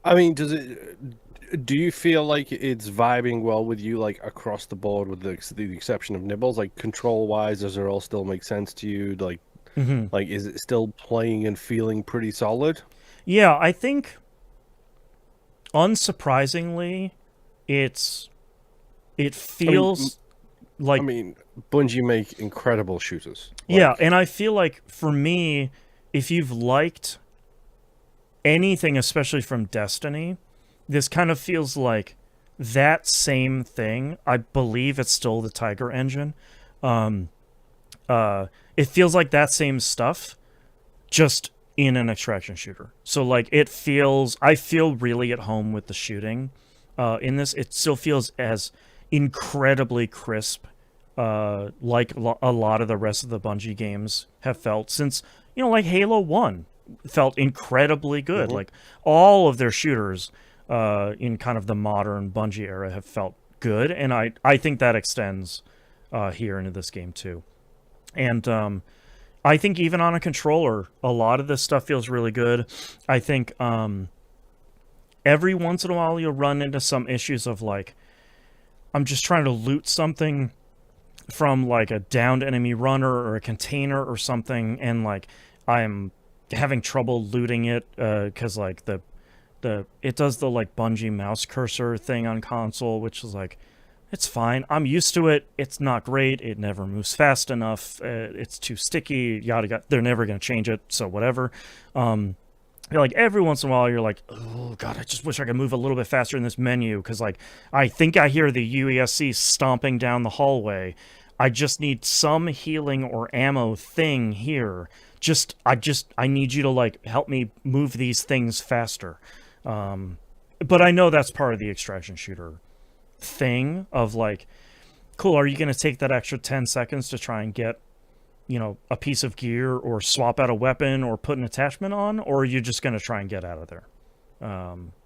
I mean, do you feel like it's vibing well with you, like across the board, with the exception of Nibbles? Like, control wise, does it all still make sense to you? Like, like, is it still playing and feeling pretty solid? Yeah, I think, unsurprisingly, it feels like. I mean, Bungie make incredible shooters. Yeah, and I feel like for me, if you've liked anything, especially from Destiny, this kind of feels like that same thing. I believe it's still the Tiger engine. It feels like that same stuff, just in an extraction shooter. So like, I feel really at home with the shooting in this. It still feels as incredibly crisp, like a lot of the rest of the Bungie games have felt since, like Halo 1 felt incredibly good. Like, all of their shooters in kind of the modern Bungie era have felt good, and I think that extends here into this game too. And I think even on a controller, a lot of this stuff feels really good. I think every once in a while you'll run into some issues of like, I'm just trying to loot something from like a downed enemy runner or a container or something, and like I'm having trouble looting it because like it does the like Bungie mouse cursor thing on console, which is like, it's fine. I'm used to it. It's not great. It never moves fast enough. It's too sticky. Yada yada. They're never going to change it, so whatever. like every once in a while you're like, oh god, I just wish I could move a little bit faster in this menu because like I think I hear the UESC stomping down the hallway. I just need some healing or ammo thing here. I need you to like help me move these things faster. But I know that's part of the extraction shooter thing of like, cool, are you going to take that extra 10 seconds to try and get, a piece of gear or swap out a weapon or put an attachment on, or are you just going to try and get out of there?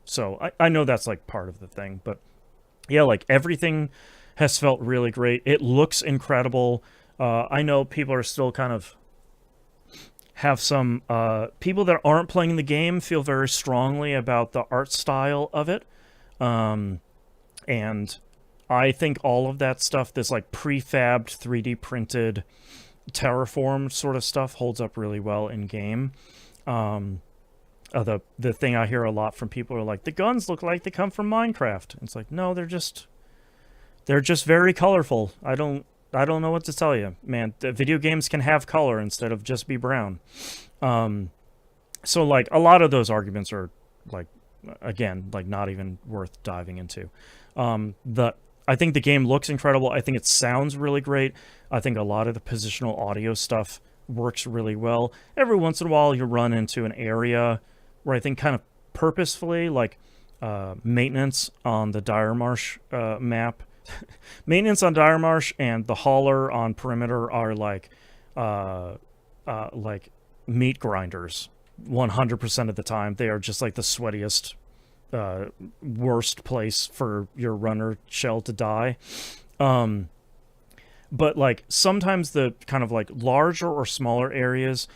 So I know that's like part of the thing, but yeah, like everything has felt really great. It looks incredible. I know people are still kind of have some people that aren't playing the game feel very strongly about the art style of it. And I think all of that stuff, this like prefabbed 3D printed terraformed sort of stuff holds up really well in game. The thing I hear a lot from people are like, the guns look like they come from Minecraft. It's like, no, they're just very colorful. I don't know what to tell you, man. The video games can have color instead of just be brown. So like a lot of those arguments are like, again, like not even worth diving into. I think the game looks incredible. I think it sounds really great. I think a lot of the positional audio stuff works really well. Every once in a while you run into an area where I think kind of purposefully, like maintenance on the Dire Marsh map. Maintenance on Dire Marsh and the hauler on Perimeter are like meat grinders 100% of the time. They are just like the sweatiest, worst place for your runner shell to die. But like sometimes the kind of like larger or smaller areas,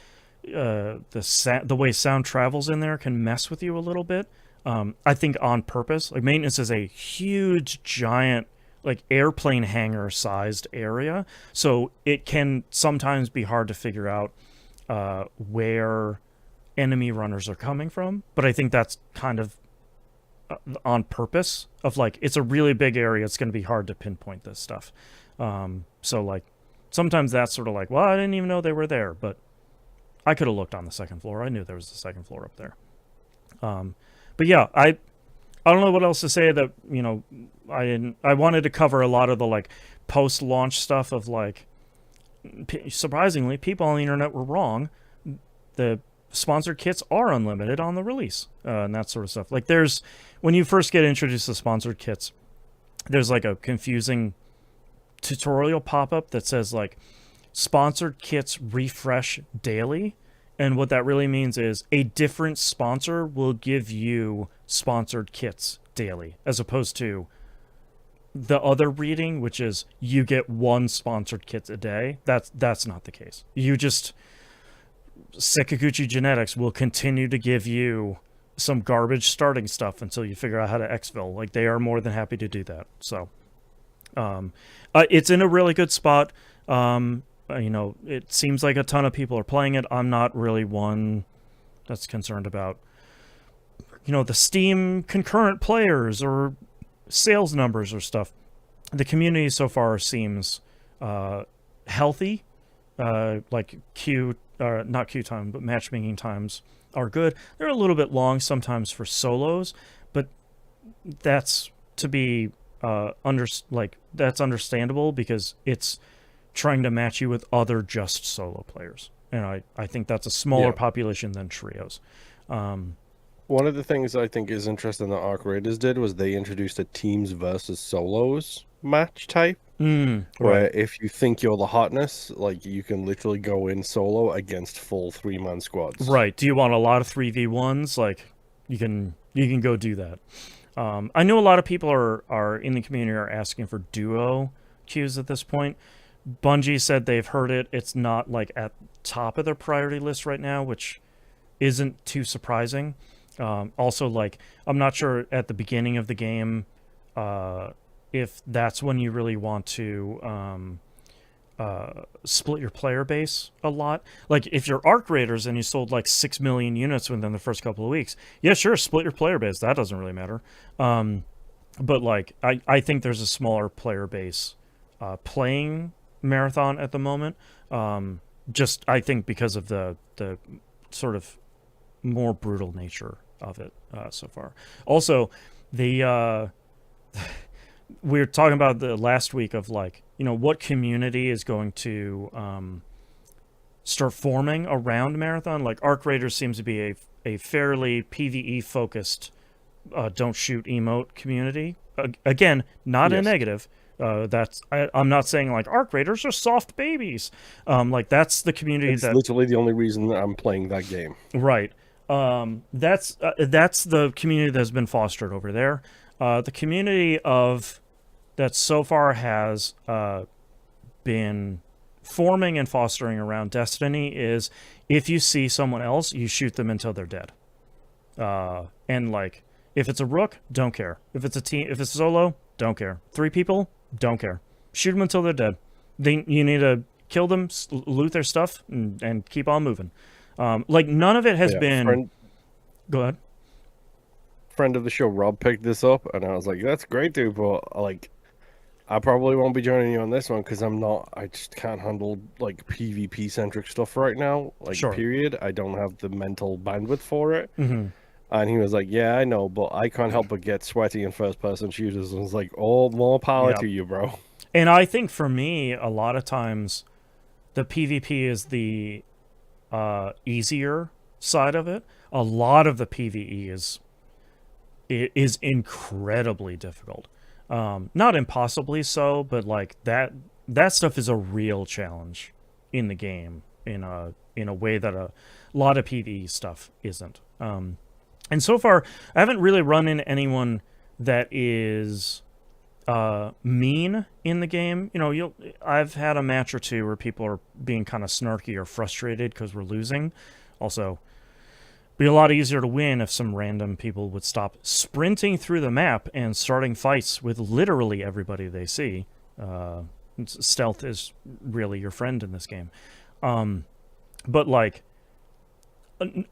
the way sound travels in there can mess with you a little bit. I think on purpose. Like maintenance is a huge, giant, like airplane hangar sized area, so it can sometimes be hard to figure out where enemy runners are coming from. But I think that's kind of on purpose of like, it's a really big area, it's going to be hard to pinpoint this stuff. So like sometimes that's sort of like, well, I didn't even know they were there, but I could have looked on the second floor. I knew there was a second floor up there. But yeah, I don't know what else to say. That I wanted to cover a lot of the like post-launch stuff of like, surprisingly, people on the internet were wrong. The sponsored kits are unlimited on the release, and that sort of stuff. Like when you first get introduced to sponsored kits, there's like a confusing tutorial pop-up that says like sponsored kits refresh daily. And what that really means is a different sponsor will give you sponsored kits daily, as opposed to the other reading, which is you get one sponsored kit a day. That's not the case. Sekaguchi Genetics will continue to give you some garbage starting stuff until you figure out how to exfil. Like, they are more than happy to do that. So it's in a really good spot. It seems like a ton of people are playing it. I'm not really one that's concerned about, the Steam concurrent players or sales numbers or stuff. The community so far seems healthy. Like not queue time, but matchmaking times are good. They're a little bit long sometimes for solos, but that's to be that's understandable because it's trying to match you with other just solo players. And I think that's a smaller population than trios. One of the things I think is interesting that Arc Raiders did was they introduced a teams versus solos match type. Where if you think you're the hotness, like you can literally go in solo against full 3-man squads. Right. Do you want a lot of 3v1s? Like you can go do that. I know a lot of people are in the community are asking for duo queues at this point. Bungie said they've heard it. It's not like at top of their priority list right now, which isn't too surprising. Also, like, I'm not sure at the beginning of the game if that's when you really want to split your player base a lot. Like, if you're Arc Raiders and you sold like 6 million units within the first couple of weeks, yeah, sure, split your player base. That doesn't really matter. But like, I think there's a smaller player base playing Marathon at the moment. Just I think because of the sort of more brutal nature of it so far. Also, the we were talking about the last week of like, what community is going to start forming around Marathon. Like Arc Raiders seems to be a fairly PvE focused don't shoot emote community. Again, not a negative. I'm not saying like Arc Raiders are soft babies. Like that's the community It's literally the only reason that I'm playing that game. Right. That's the community that's been fostered over there. The community that so far has been forming and fostering around Destiny is if you see someone else, you shoot them until they're dead. And like if it's a rook, don't care. If it's a team, if it's solo, don't care. 3 people, don't care. Shoot them until they're dead. You need to kill them, loot their stuff, and keep on moving. Like none of it has been. Go ahead. Friend of the show, Rob, picked this up, and I was like, "That's great, dude." But like, I probably won't be joining you on this one because I just can't handle like PvP centric stuff right now. Like, sure. Period. I don't have the mental bandwidth for it. Mm-hmm. And he was like, "Yeah, I know, but I can't help but get sweaty in first person shooters." And I was like, "Oh, more power to you, bro." And I think for me, a lot of times, the PvP is the easier side of it. A lot of the PvE is incredibly difficult. Not impossibly so, but like that stuff is a real challenge in the game in a way that a lot of PvE stuff isn't. And so far, I haven't really run into anyone that is mean in the game. I've had a match or two where people are being kind of snarky or frustrated because we're losing. Also, be a lot easier to win if some random people would stop sprinting through the map and starting fights with literally everybody they see. Stealth is really your friend in this game. But like,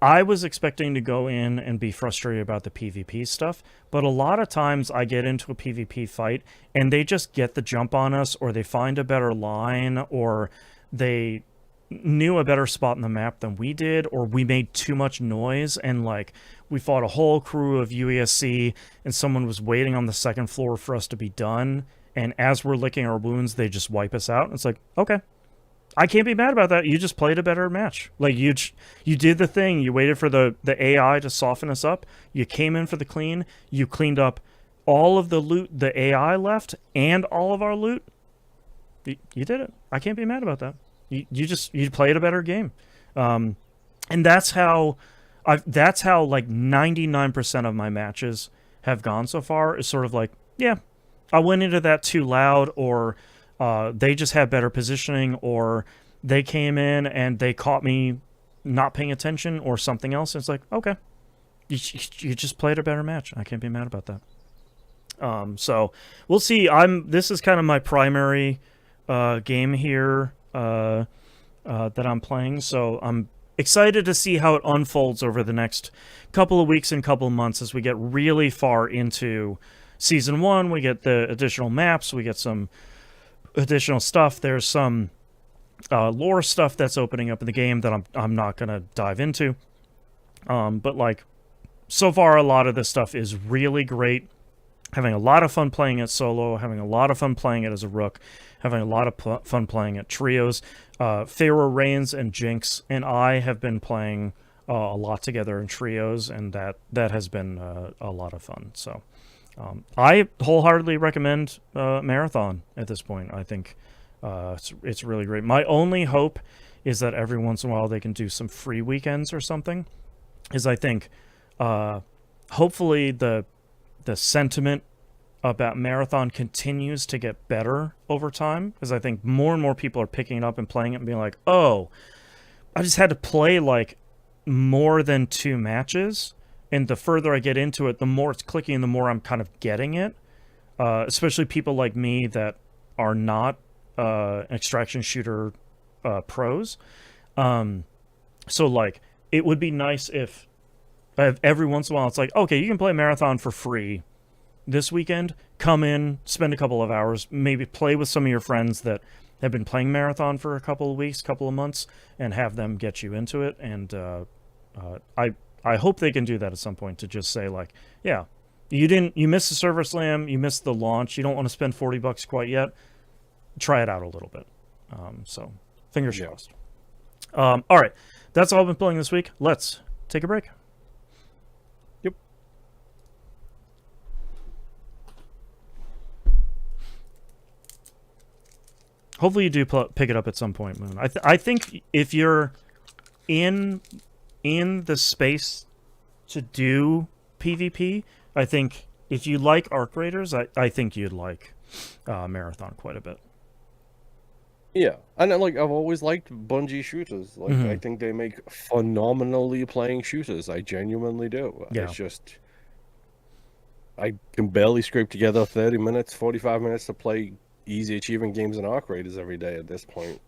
I was expecting to go in and be frustrated about the PvP stuff, but a lot of times I get into a PvP fight and they just get the jump on us, or they find a better line, or they knew a better spot in the map than we did, or we made too much noise and like we fought a whole crew of UESC and someone was waiting on the second floor for us to be done, and as we're licking our wounds they just wipe us out. It's like, okay, I can't be mad about that. You just played a better match. Like you did the thing. You waited for the AI to soften us up. You came in for the clean. You cleaned up all of the loot the AI left and all of our loot. You did it. I can't be mad about that. You played a better game. And that's how like 99% of my matches have gone so far, is sort of like, yeah, I went into that too loud, or they just had better positioning, or they came in and they caught me not paying attention, or something else. It's like, okay, you just played a better match. I can't be mad about that. So we'll see. This is kind of my primary game here that I'm playing. So I'm excited to see how it unfolds over the next couple of weeks and couple of months as we get really far into Season 1. We get the additional maps. We get some additional stuff. There's some lore stuff that's opening up in the game that I'm not gonna dive into. But like, so far a lot of this stuff is really great. Having a lot of fun playing it solo, having a lot of fun playing it as a rook, having a lot of fun playing it trios. Pharaoh Reigns and Jinx and I have been playing a lot together in trios, and that has been a lot of fun. So I wholeheartedly recommend Marathon at this point. I think it's really great. My only hope is that every once in a while they can do some free weekends or something, is I think hopefully the sentiment about Marathon continues to get better over time, because I think more and more people are picking it up and playing it and being like, oh, I just had to play like more than 2 matches, and the further I get into it, the more it's clicking and the more I'm kind of getting it, especially people like me that are not extraction shooter pros. So like, it would be nice if every once in a while it's like, okay, you can play Marathon for free this weekend. Come in, spend a couple of hours, maybe play with some of your friends that have been playing Marathon for a couple of weeks, couple of months, and have them get you into it. And I hope they can do that at some point, to just say like, yeah, you missed the server slam, you missed the launch, you don't want to spend $40 quite yet. Try it out a little bit. So fingers crossed. All right, that's all I've been playing this week. Let's take a break. Yep. Hopefully you do pick it up at some point, Moon. I think if you're in the space to do PvP, I think if you like Arc Raiders, I think you'd like Marathon quite a bit. Yeah, and I've always liked Bungie shooters. I think they make phenomenally playing shooters. I genuinely do. Yeah. It's just I can barely scrape together 30 minutes, 45 minutes to play easy achievement games and Arc Raiders every day at this point.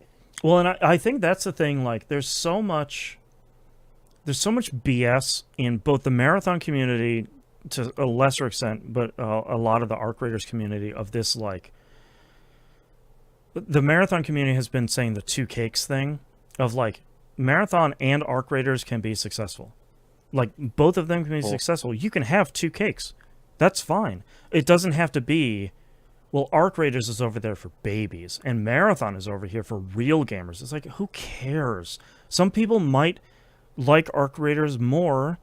Well, and I think that's the thing. Like, there's so much BS in both the Marathon community to a lesser extent, but a lot of the Arc Raiders community of this, like, the Marathon community has been saying the two cakes thing of like Marathon and Arc Raiders can be successful. Like, both of them can be successful. You can have two cakes. That's fine. It doesn't have to be, well, Arc Raiders is over there for babies and Marathon is over here for real gamers. It's like, who cares? Some people might like Arc Raiders more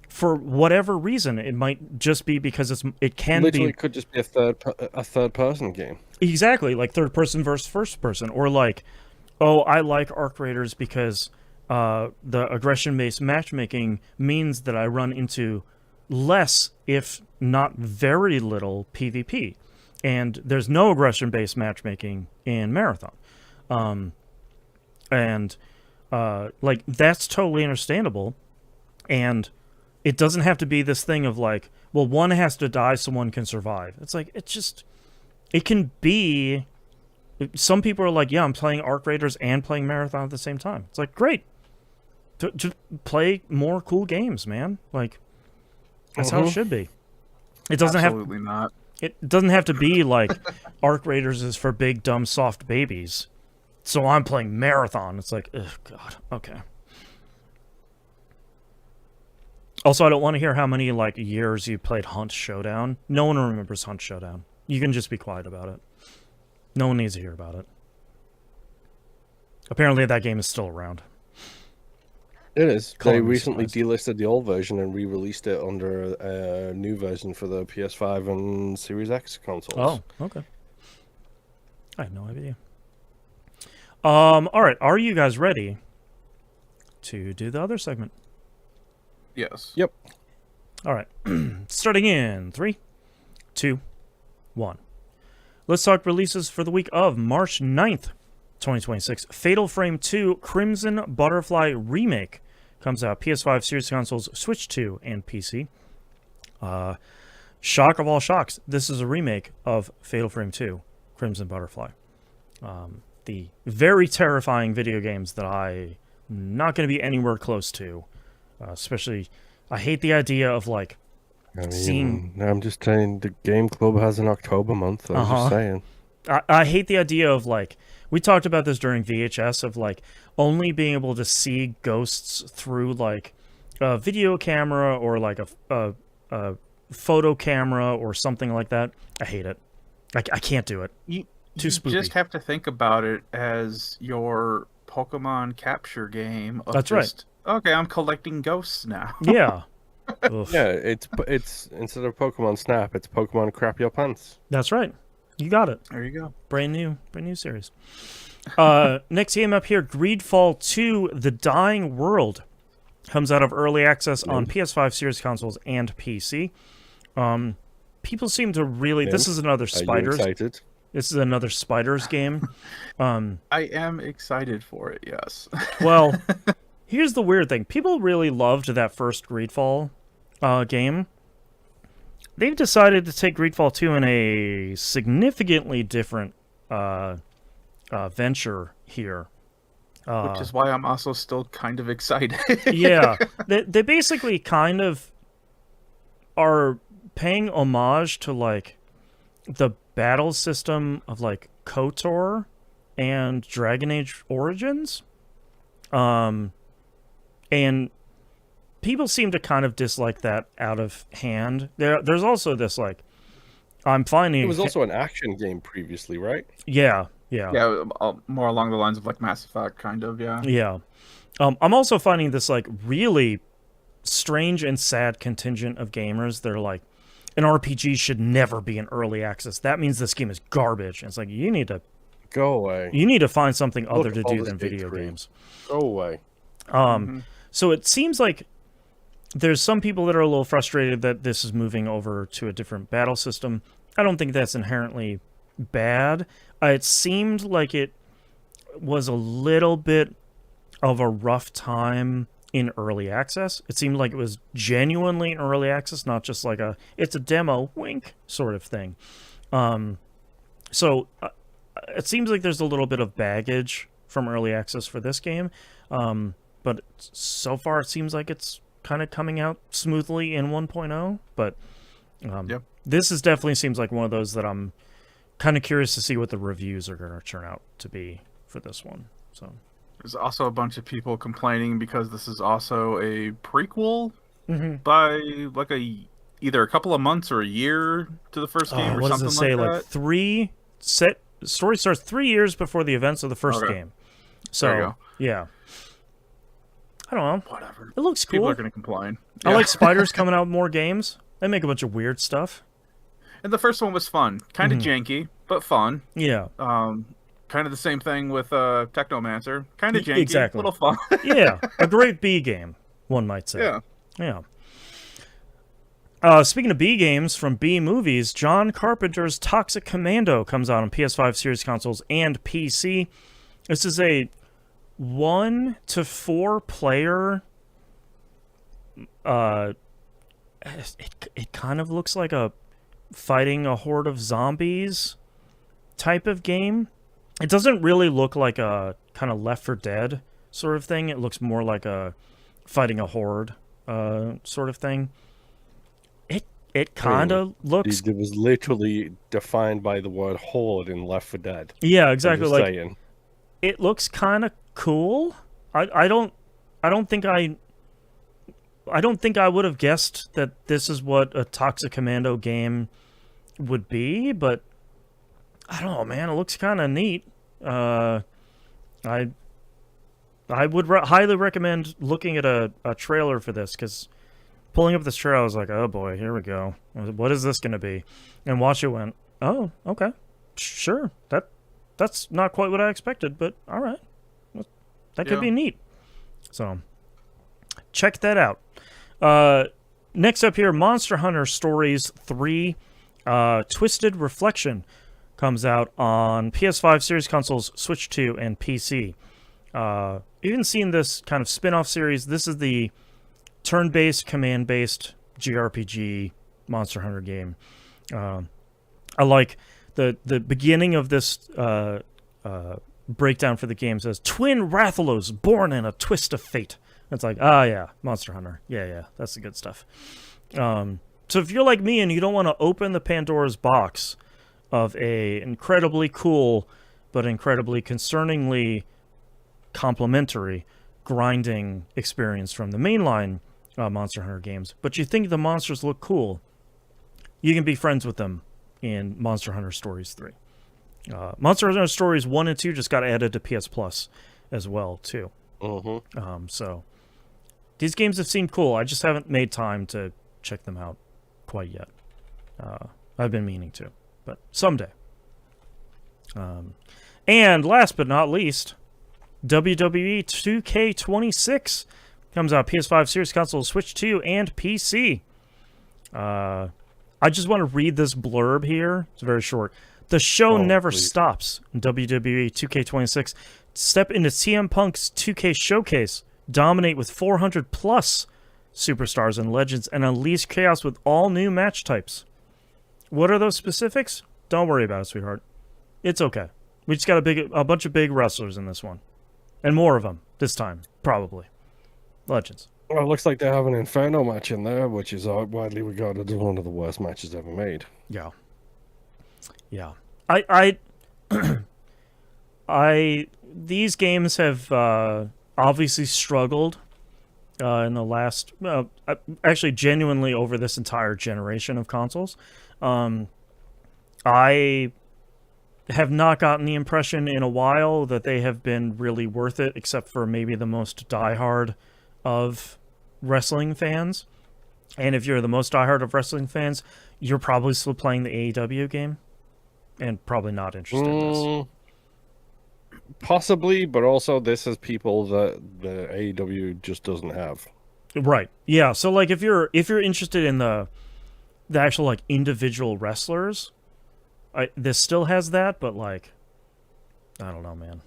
for whatever reason. It might just be because it can Literally be could just be a third person game. Exactly, like third person versus first person, or like, oh, I like Arc Raiders because the aggression-based matchmaking means that I run into less, if not very little, PvP, and there's no aggression-based matchmaking in Marathon, and like, that's totally understandable, and it doesn't have to be this thing of like, well, one has to die so one can survive. It's like, it can be. Some people are like, yeah, I'm playing Arc Raiders and playing Marathon at the same time. It's like, great. Just play more cool games, man. Like, that's how it should be. It doesn't Absolutely not. It doesn't have to be like Arc Raiders is for big, dumb, soft babies. So I'm playing Marathon. It's like, ugh, God. Okay. Also, I don't want to hear how many like years you played Hunt Showdown. No one remembers Hunt Showdown. You can just be quiet about it. No one needs to hear about it. Apparently that game is still around. It is. Call They me recently surprised. delisted the old version and re-released it under a new version for the PS5 and Series X consoles. Oh, okay. I had no idea. All right. Are you guys ready to do the other segment? Yes. Yep. All right. Starting in 3, 2, 1. Let's talk releases for the week of March 9th, 2026. Fatal Frame 2 Crimson Butterfly Remake comes out. PS5, Series consoles, Switch 2, and PC. Shock of all shocks. This is a remake of Fatal Frame 2 Crimson Butterfly. The very terrifying video games that I'm not going to be anywhere close to. Especially, I hate the idea of like seeing. I'm just saying the Game Club has an October month. I'm just saying. I hate the idea of like, we talked about this during VHS of like only being able to see ghosts through like a video camera or like a photo camera or something like that. I hate it. I can't do it. Too spooky. You just have to think about it as your Pokemon capture game. Of That's right. Okay, I'm collecting ghosts now. Yeah. Yeah, it's instead of Pokemon Snap, it's Pokemon Crap Your Pants. That's right. You got it. There you go. Brand new series. Next game up here, Greedfall 2: The Dying World comes out of early access on PS5, Series consoles, and PC. People seem to really. This is another Spiders. Are you excited? This is another Spiders game. I am excited for it. Yes. Well, here's the weird thing. People really loved that first Greedfall game. They've decided to take Greedfall 2 in a significantly different venture here. Which is why I'm also still kind of excited. Yeah. They basically kind of are paying homage to, like, the battle system of, like, KOTOR and Dragon Age Origins. And people seem to kind of dislike that out of hand. There's also this like, I'm finding It was also an action game previously, right? yeah. Yeah, more along the lines of like Mass Effect, kind of. Yeah. Yeah. I'm also finding this like really strange and sad contingent of gamers. They're like, an RPG should never be in early access. That means this game is garbage. And it's like, you need to Go away. You need to find something Look other at to all do this than big video screen. games. Go away. So it seems like there's some people that are a little frustrated that this is moving over to a different battle system. I don't think that's inherently bad. It seemed like it was a little bit of a rough time in early access. It seemed like it was genuinely in early access, not just like it's a demo, wink, sort of thing. So it seems like there's a little bit of baggage from early access for this game. But so far it seems like it's kind of coming out smoothly in 1.0. But this is definitely seems like one of those that I'm kind of curious to see what the reviews are going to turn out to be for this one. So there's also a bunch of people complaining because this is also a prequel by like either a couple of months or a year to the first game or what something does it say? like that. Story starts 3 years before the events of the first game. So there you go. Yeah. I don't know. Whatever. It looks cool. People are going to complain. I like spiders coming out with more games. They make a bunch of weird stuff. And the first one was fun. Kind of janky, but fun. Yeah. Kind of the same thing with Technomancer. Kind of janky, exactly. little fun. Yeah. A great B game, one might say. Yeah. Speaking of B games from B movies, John Carpenter's Toxic Commando comes out on PS5 series consoles and PC. This is a 1 to 4 player. It kind of looks like a fighting a horde of zombies type of game. It doesn't really look like a kind of Left 4 Dead sort of thing. It looks more like a fighting a horde sort of thing. It kind of looks... It was literally defined by the word horde in Left 4 Dead. Yeah, exactly. Like, saying. It looks kind of cool. I don't think I would have guessed that this is what a Toxic Commando game would be, but I don't know, man. It looks kind of neat. I would highly recommend looking at a trailer for this, because pulling up this trailer, I was like, oh boy, here we go. What is this going to be? And watch it went, oh, okay, sure. That's not quite what I expected, but all right. That could be neat. So, check that out. Next up here, Monster Hunter Stories 3 Twisted Reflection comes out on PS5 series consoles, Switch 2, and PC. Even seen this kind of spin-off series. This is the turn-based, command-based JRPG Monster Hunter game. I like the beginning of this breakdown for the game says, Twin Rathalos born in a twist of fate. It's like, yeah, Monster Hunter. Yeah, that's the good stuff. So if you're like me and you don't want to open the Pandora's box of a incredibly cool but incredibly concerningly complimentary grinding experience from the mainline Monster Hunter games, but you think the monsters look cool, you can be friends with them in Monster Hunter Stories 3. Monster Hunter Stories 1 and 2 just got added to PS Plus as well, too. So these games have seemed cool. I just haven't made time to check them out quite yet. I've been meaning to, but someday. And last but not least, WWE 2K26 comes out PS5 series console, Switch 2, and PC. I just want to read this blurb here. It's very short. The show never stops. WWE 2K26 step into CM Punk's 2K showcase, dominate with 400 plus superstars and legends, and unleash chaos with all new match types. What are those specifics? Don't worry about it, sweetheart. It's okay. We just got a bunch of big wrestlers in this one, and more of them this time, probably. Legends. Well, it looks like they have an Inferno match in there, which is widely regarded as one of the worst matches ever made. Yeah. These games have obviously struggled in the last, actually, genuinely over this entire generation of consoles. I have not gotten the impression in a while that they have been really worth it, except for maybe the most diehard of wrestling fans. And if you're the most diehard of wrestling fans, you're probably still playing the AEW game and probably not interested in this. Possibly, but also this is people that the AEW just doesn't have. Right. Yeah. So like if you're interested in the actual like individual wrestlers, this still has that, but like I don't know, man.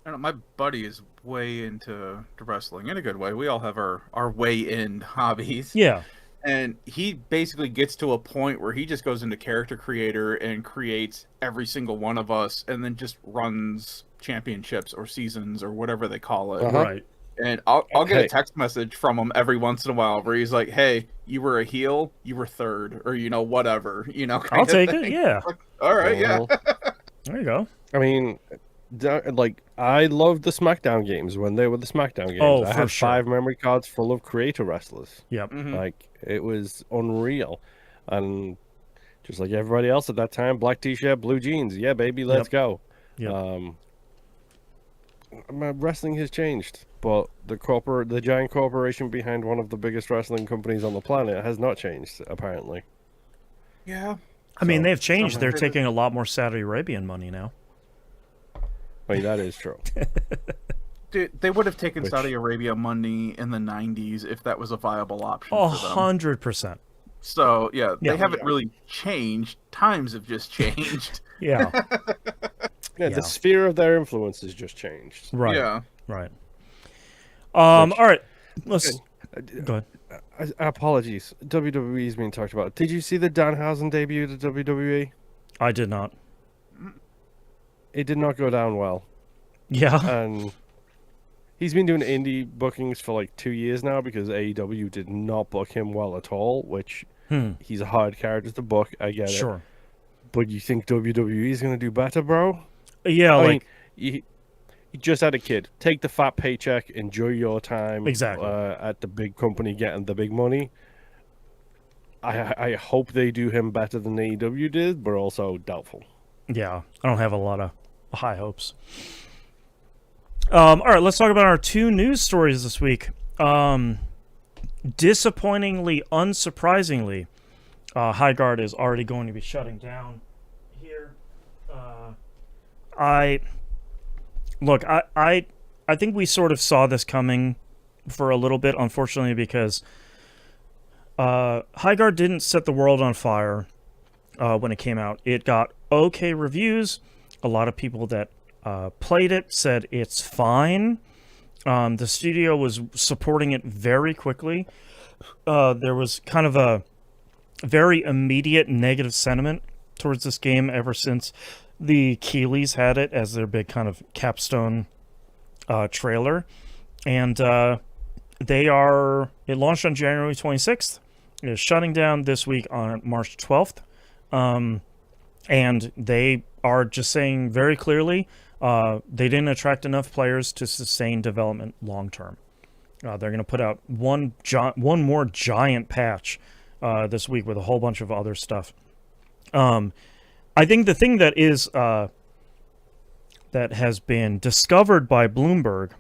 I don't know, my buddy is way into wrestling in a good way. We all have our way in hobbies. Yeah. And he basically gets to a point where he just goes into character creator and creates every single one of us and then just runs championships or seasons or whatever they call it. Right. And I'll get a text message from him every once in a while where he's like, "Hey, you were a heel, you were third, or whatever, I'll take it, yeah. Like, all right, yeah. There you go. I mean, like I loved the SmackDown games when they were the SmackDown games. Oh, I for had sure. 5 memory cards full of creator wrestlers. Yep. Like it was unreal, and just like everybody else at that time, black t-shirt, blue jeans. Yeah, baby, let's go. Yep. Wrestling has changed, but the giant corporation behind one of the biggest wrestling companies on the planet has not changed, apparently. Yeah. I mean, they've changed. They're taking a lot more Saudi Arabian money now. I mean, that is true. Dude, they would have taken Saudi Arabia money in the 90s if that was a viable option for them. 100%. So, yeah, they haven't really changed. Times have just changed. Yeah. The sphere of their influence has just changed. Right. Yeah. Right. All right. Let's go ahead. Apologies. WWE's being talked about. Did you see the Danhausen debut to WWE? I did not. It did not go down well. Yeah. And he's been doing indie bookings for like 2 years now because AEW did not book him well at all, which he's a hard character to book. I get it. Sure. But you think WWE is going to do better, bro? Yeah, I like... mean, you just had a kid. Take the fat paycheck. Enjoy your time. Exactly. At the big company getting the big money. I hope they do him better than AEW did, but also doubtful. Yeah, I don't have a lot of high hopes. All right, let's talk about our 2 news stories this week. Disappointingly, unsurprisingly, Highguard is already going to be shutting down here. I think we sort of saw this coming for a little bit, unfortunately, because Highguard didn't set the world on fire when it came out. It got okay reviews. A lot of people that played it said it's fine. The studio was supporting it very quickly. There was kind of a very immediate negative sentiment towards this game ever since the Keeleys had it as their big kind of capstone trailer. And it launched on January 26th. It is shutting down this week on March 12th. And they are just saying very clearly they didn't attract enough players to sustain development long term. They're going to put out one more giant patch this week with a whole bunch of other stuff. I think the thing that is that has been discovered by Bloomberg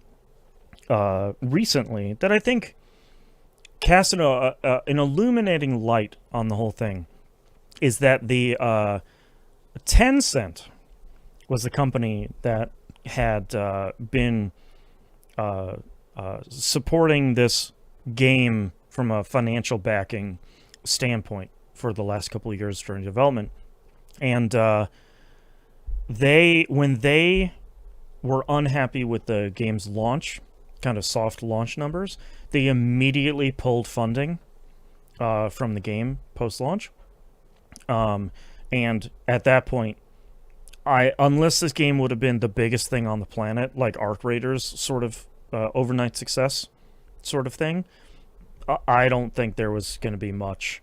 recently that I think cast an illuminating light on the whole thing is that the Tencent was the company that had been supporting this game from a financial backing standpoint for the last couple of years during development. And when they were unhappy with the game's launch, kind of soft launch numbers, they immediately pulled funding from the game post-launch. And at that point, unless this game would have been the biggest thing on the planet, like Arc Raiders sort of overnight success sort of thing, I don't think there was going to be much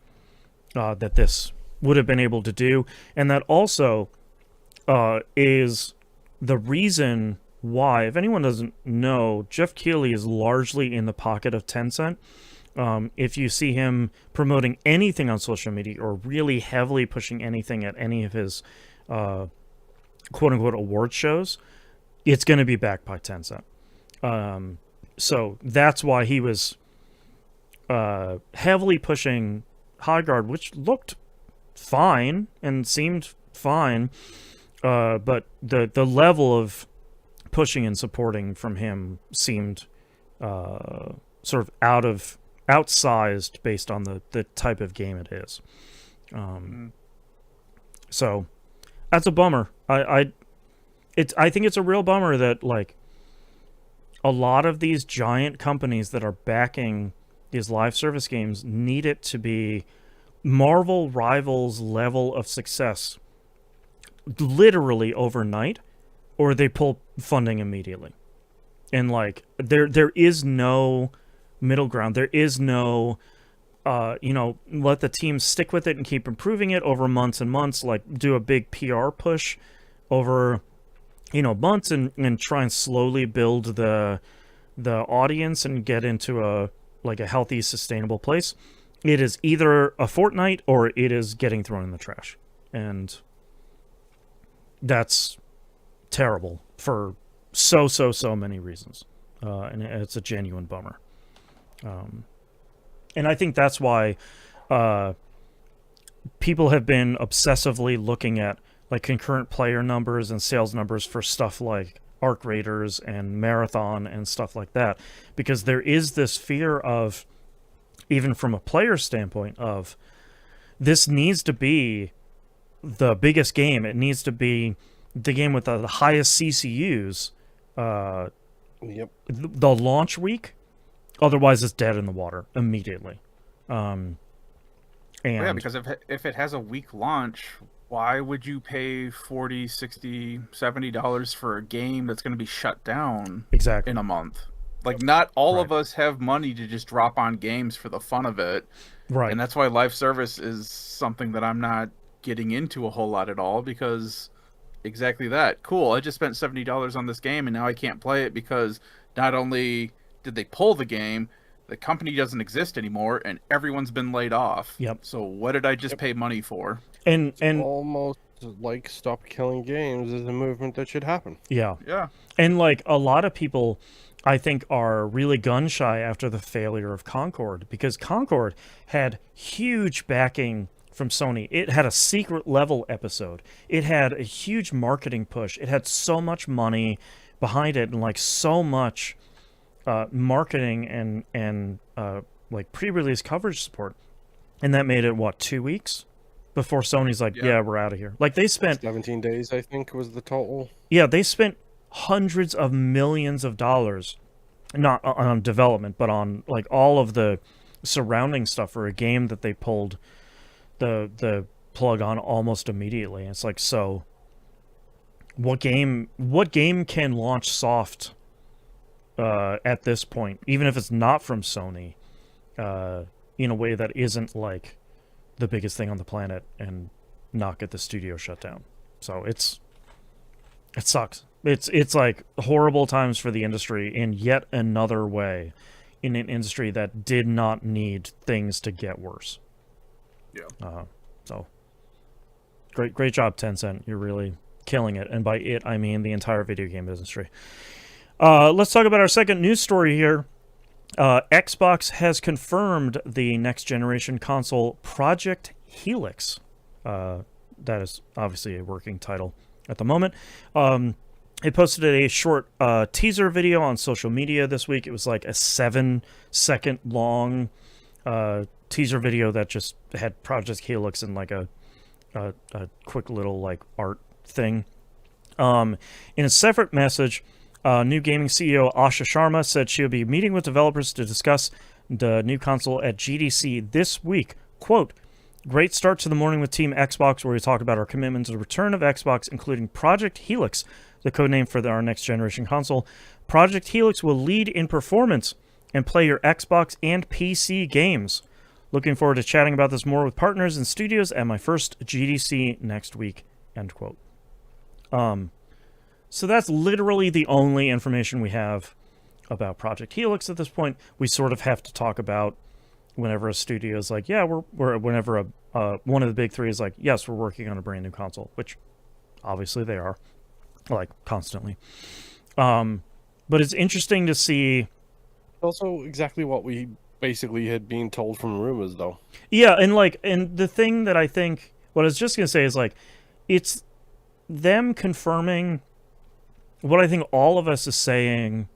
that this would have been able to do. And that also is the reason why. If anyone doesn't know, Jeff Keighley is largely in the pocket of Tencent. If you see him promoting anything on social media or really heavily pushing anything at any of his quote-unquote award shows, it's going to be backed by Tencent. So that's why he was heavily pushing Highguard, which looked fine and seemed fine, but the level of pushing and supporting from him seemed sort of outsized based on the type of game it is. So that's a bummer. I think it's a real bummer that like a lot of these giant companies that are backing these live service games need it to be Marvel Rivals level of success literally overnight, or they pull funding immediately. And like there is no middle ground. There is no let the team stick with it and keep improving it over months and months, like do a big PR push over months and try and slowly build the audience and get into a healthy, sustainable place. It is either a fortnight or it is getting thrown in the trash. And that's terrible for so many reasons. And it's a genuine bummer. And I think that's why people have been obsessively looking at like concurrent player numbers and sales numbers for stuff like Arc Raiders and Marathon and stuff like that, because there is this fear of, even from a player standpoint, of this needs to be the biggest game. It needs to be the game with the highest CCUs. Yep. The launch week, otherwise it's dead in the water immediately. And yeah, because if it has a week launch, why would you pay $40, $60, $70 for a game that's going to be shut down exactly in a month? Like, not all of us have money to just drop on games for the fun of it. Right. And that's why live service is something that I'm not getting into a whole lot at all, because exactly that. Cool, I just spent $70 on this game and now I can't play it because not only did they pull the game, the company doesn't exist anymore and everyone's been laid off. Yep. So what did I just pay money for? And almost like Stop Killing Games is a movement that should happen. Yeah. Yeah. And like a lot of people, I think, are really gun shy after the failure of Concord, because Concord had huge backing from Sony. It had a secret level episode. It had a huge marketing push. It had so much money behind it and like so much marketing and like pre-release coverage support. And that made it, what, 2 weeks? Before Sony's like, yeah, we're out of here. Like, they spent 17 days, I think, was the total. Yeah, they spent hundreds of millions of dollars, not on development, but on like all of the surrounding stuff for a game that they pulled the plug on almost immediately. And it's like, so what game can launch soft at this point, even if it's not from Sony, in a way that isn't like the biggest thing on the planet and not get the studio shut down? So it sucks. It's like horrible times for the industry in yet another way, in an industry that did not need things to get worse. Yeah. So great job, Tencent. You're really killing it, and by it I mean the entire video game industry. Let's talk about our second news story here. Xbox has confirmed the next generation console, Project Helix. That is obviously a working title at the moment. It posted a short teaser video on social media this week. It was like a 7-second long teaser video that just had Project Helix in like a quick little like art thing. In a separate message, new gaming CEO Asha Sharma said she'll be meeting with developers to discuss the new console at GDC this week. Quote, "Great start to the morning with Team Xbox, where we talked about our commitment to the return of Xbox, including Project Helix, the codename for our next generation console. Project Helix will lead in performance and play your Xbox and PC games. Looking forward to chatting about this more with partners and studios at my first GDC next week." End quote. So that's literally the only information we have about Project Helix at this point. We sort of have to talk about whenever a studio is like, yeah, whenever one of the big three is like, yes, we're working on a brand new console, which obviously they are, like, constantly. But it's interesting to see. Also, exactly what we basically had been told from rumors, though. Yeah, and the thing that I think, what I was just gonna say is like, it's them confirming what I think all of us is saying,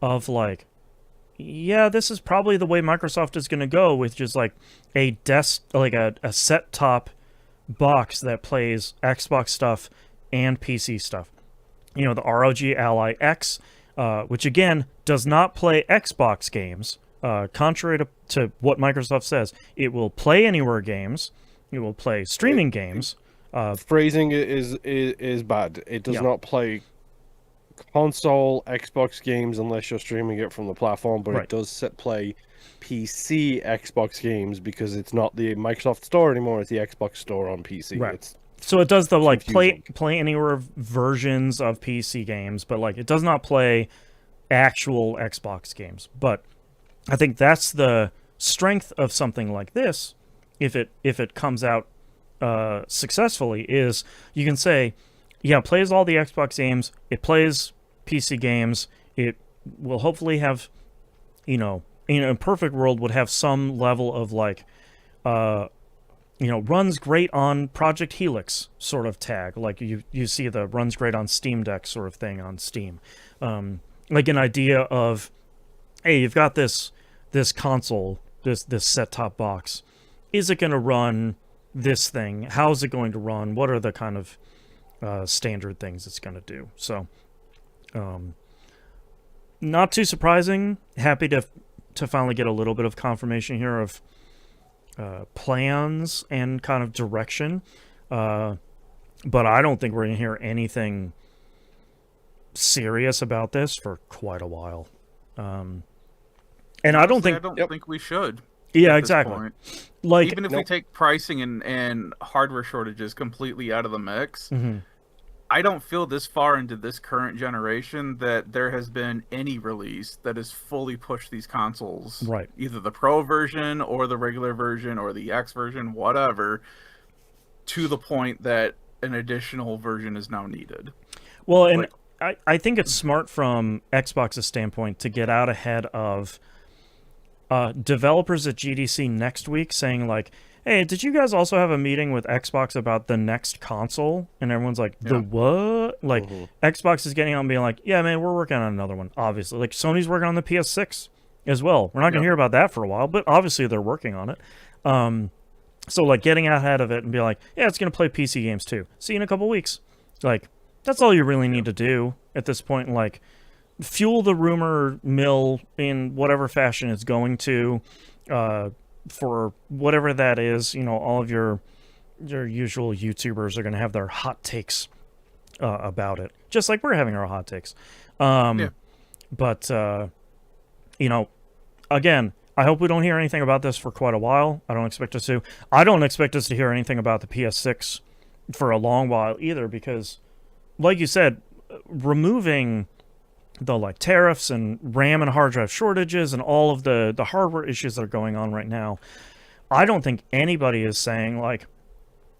of like, yeah, this is probably the way Microsoft is gonna go, with just like a a set top box that plays Xbox stuff and PC stuff. You know, the ROG Ally X, which again does not play Xbox games. Contrary to what Microsoft says, it will play anywhere games. It will play streaming games. Phrasing is bad. It does not play console Xbox games unless you're streaming it from the platform, but Right. it does play PC Xbox games because it's not the Microsoft Store anymore. It's the Xbox Store on PC. Right. So it does the like confusing. play anywhere versions of PC games, but like it does not play actual Xbox games. But I think that's the strength of something like this, if it comes out successfully, is you can say, yeah, it plays all the Xbox games, it plays PC games, it will hopefully have, you know, in a perfect world would have some level of like, you know, runs great on Project Helix sort of tag, like you see the runs great on Steam Deck sort of thing on Steam, like an idea of, hey, you've got this console, this set-top box. Is it going to run this thing? How is it going to run? What are the kind of standard things it's going to do? So, not too surprising. Happy to finally get a little bit of confirmation here of plans and kind of direction. But I don't think we're going to hear anything serious about this for quite a while. And I don't think we should. Yeah, at this exactly. point. Like, Even if we take pricing and hardware shortages completely out of the mix, I don't feel this far into this current generation that there has been any release that has fully pushed these consoles, right, either the Pro version or the regular version or the X version, whatever, to the point that an additional version is now needed. Well, and I think it's smart from Xbox's standpoint to get out ahead of developers at GDC next week saying like, hey, did you guys also have a meeting with Xbox about the next console? And everyone's like, the what? Like, Xbox is getting out and being like, yeah, man, we're working on another one, obviously. Like, Sony's working on the PS6 as well. We're not going to hear about that for a while, but obviously they're working on it. So, like, getting ahead of it and be like, yeah, it's going to play PC games too. See you in a couple weeks. Like, that's all you really need to do at this point. Like, fuel the rumor mill in whatever fashion it's going to, for whatever that is. You know, all of your usual YouTubers are going to have their hot takes about it, just like we're having our hot takes. But you know, again, I hope we don't hear anything about this for quite a while. I don't expect us to. I don't expect us to hear anything about the PS6 for a long while either, because, like you said, removing the like tariffs and RAM and hard drive shortages and all of the hardware issues that are going on right now, I don't think anybody is saying like,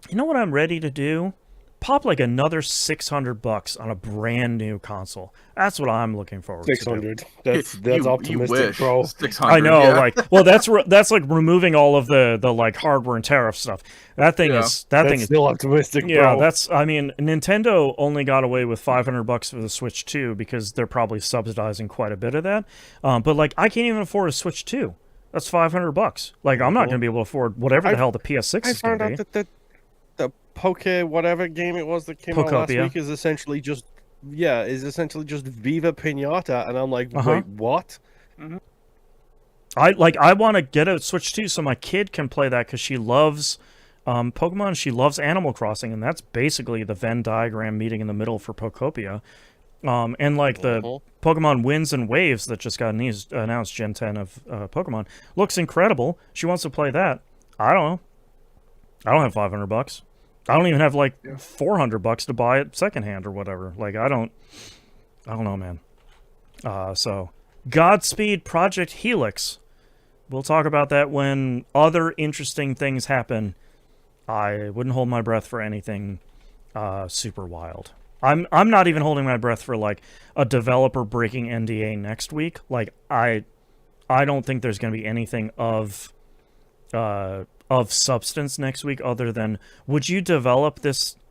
you know what I'm ready to do? Pop like another $600 on a brand new console. That's what I'm looking forward to. 600. That's optimistic, bro. 600, I know, like, well, that's like removing all of the like hardware and tariff stuff. That thing is still optimistic, bro. Yeah, I mean, Nintendo only got away with $500 for the Switch 2 because they're probably subsidizing quite a bit of that. But like, I can't even afford a Switch 2. That's $500. Like, I'm not going to be able to afford whatever the hell the PS6 is going to be. I found out that the Poke whatever game it was that came out last week is essentially just Viva Pinata, and I'm like, wait, what? I want to get a Switch 2 so my kid can play that, because she loves Pokemon, she loves Animal Crossing, and that's basically the Venn diagram meeting in the middle for Pokopia. And like the Pokemon Winds and Waves that just got announced, Gen 10 of Pokemon, looks incredible. She wants to play that. I don't know. I don't have $500. I don't even have like Yeah. $400 to buy it secondhand or whatever. Like I don't know, man. So Godspeed Project Helix. We'll talk about that when other interesting things happen. I wouldn't hold my breath for anything super wild. I'm not even holding my breath for like a developer breaking NDA next week. Like I don't think there's going to be anything of substance next week other than, would you develop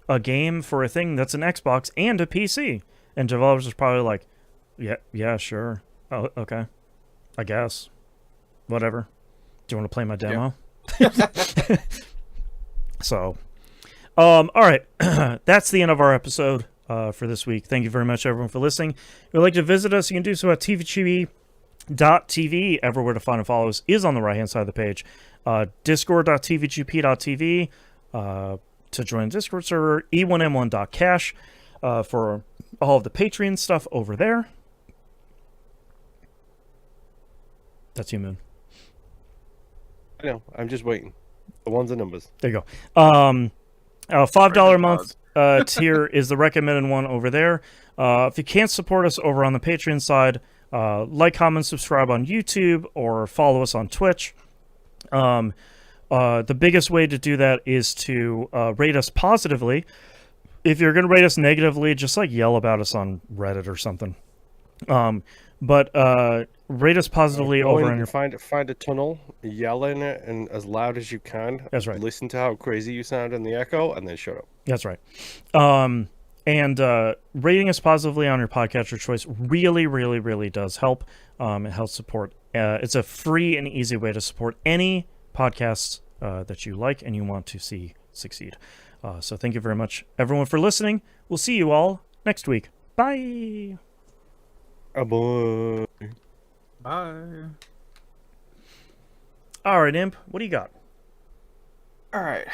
a game for a thing that's an Xbox and a PC? And developers are probably like, yeah, sure. Oh, okay. I guess. Whatever. Do you want to play my demo? Yeah. So, all right. That's the end of our episode for this week. Thank you very much, everyone, for listening. If you'd like to visit us, you can do so at tvgp.tv. Everywhere to find and follow us is on the right-hand side of the page. Discord.tvgp.tv to join the Discord server. e1m1.cash for all of the Patreon stuff over there. That's you, Moon. I know. I'm just waiting. The ones and numbers. There you go. $5 a month tier is the recommended one over there. If you can't support us over on the Patreon side, like, comment, subscribe on YouTube, or follow us on Twitch. The biggest way to do that is to rate us positively. If you're going to rate us negatively, just like yell about us on Reddit or something. But rate us positively over on your... Find a tunnel, yell in it, and as loud as you can. That's right. Listen to how crazy you sound in the echo, and then shut up. That's right. And rating us positively on your podcatcher choice really, really, really does help. It helps support. It's a free and easy way to support any podcasts that you like and you want to see succeed. So thank you very much, everyone, for listening. We'll see you all next week. Bye. Boy. Bye. All right, Imp, what do you got? All right.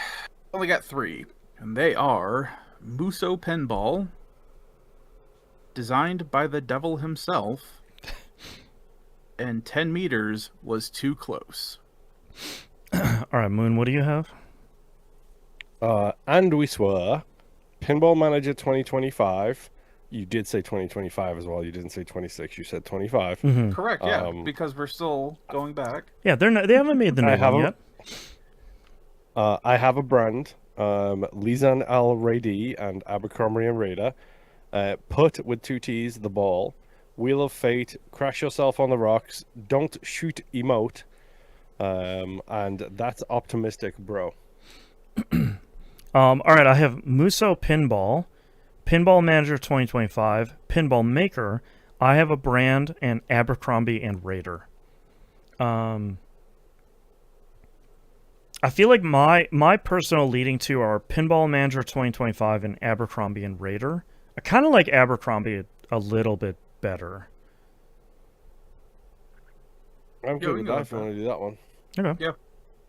Only got 3, and they are Muso Pinball, designed by the devil himself, and 10 meters was too close. All right, Moon, what do you have? And we swear, Pinball Manager 2025. You did say 2025 as well. You didn't say 26. You said 25. Mm-hmm. Correct, yeah, because we're still going back. Yeah, they haven't made the new one yet. I have a brand, Lizan Al Raidi and Abercrombie and Raider. Put with 2 T's, the ball. Wheel of Fate, Crash Yourself on the Rocks, Don't Shoot Emote, and That's Optimistic, bro. All right, I have Muso Pinball, Pinball Manager 2025, Pinball Maker, I Have a Brand, and Abercrombie and Raider. I feel like my personal leading to are Pinball Manager 2025 and Abercrombie and Raider. I kind of like Abercrombie a little bit better. I'm good with that if you want to do that one. Okay. Yeah.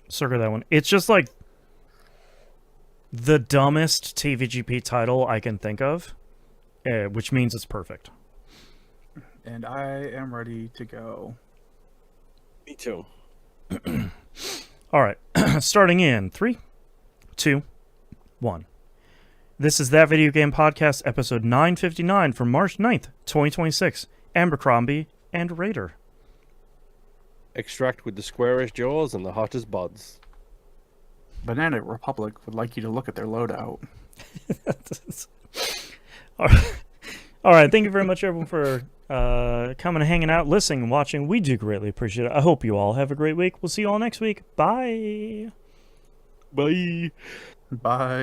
Circle that one. It's just like the dumbest TVGP title I can think of, which means it's perfect. And I am ready to go. Me too. All right. Starting in 3, 2, 1. This is That Video Game Podcast, episode 959 from March 9th, 2026. Abercrombie and Raider. Extract with the squarest jaws and the hottest buds. Banana Republic would like you to look at their loadout. All right. Thank you very much, everyone, for coming and hanging out, listening, and watching. We do greatly appreciate it. I hope you all have a great week. We'll see you all next week. Bye. Bye. Bye.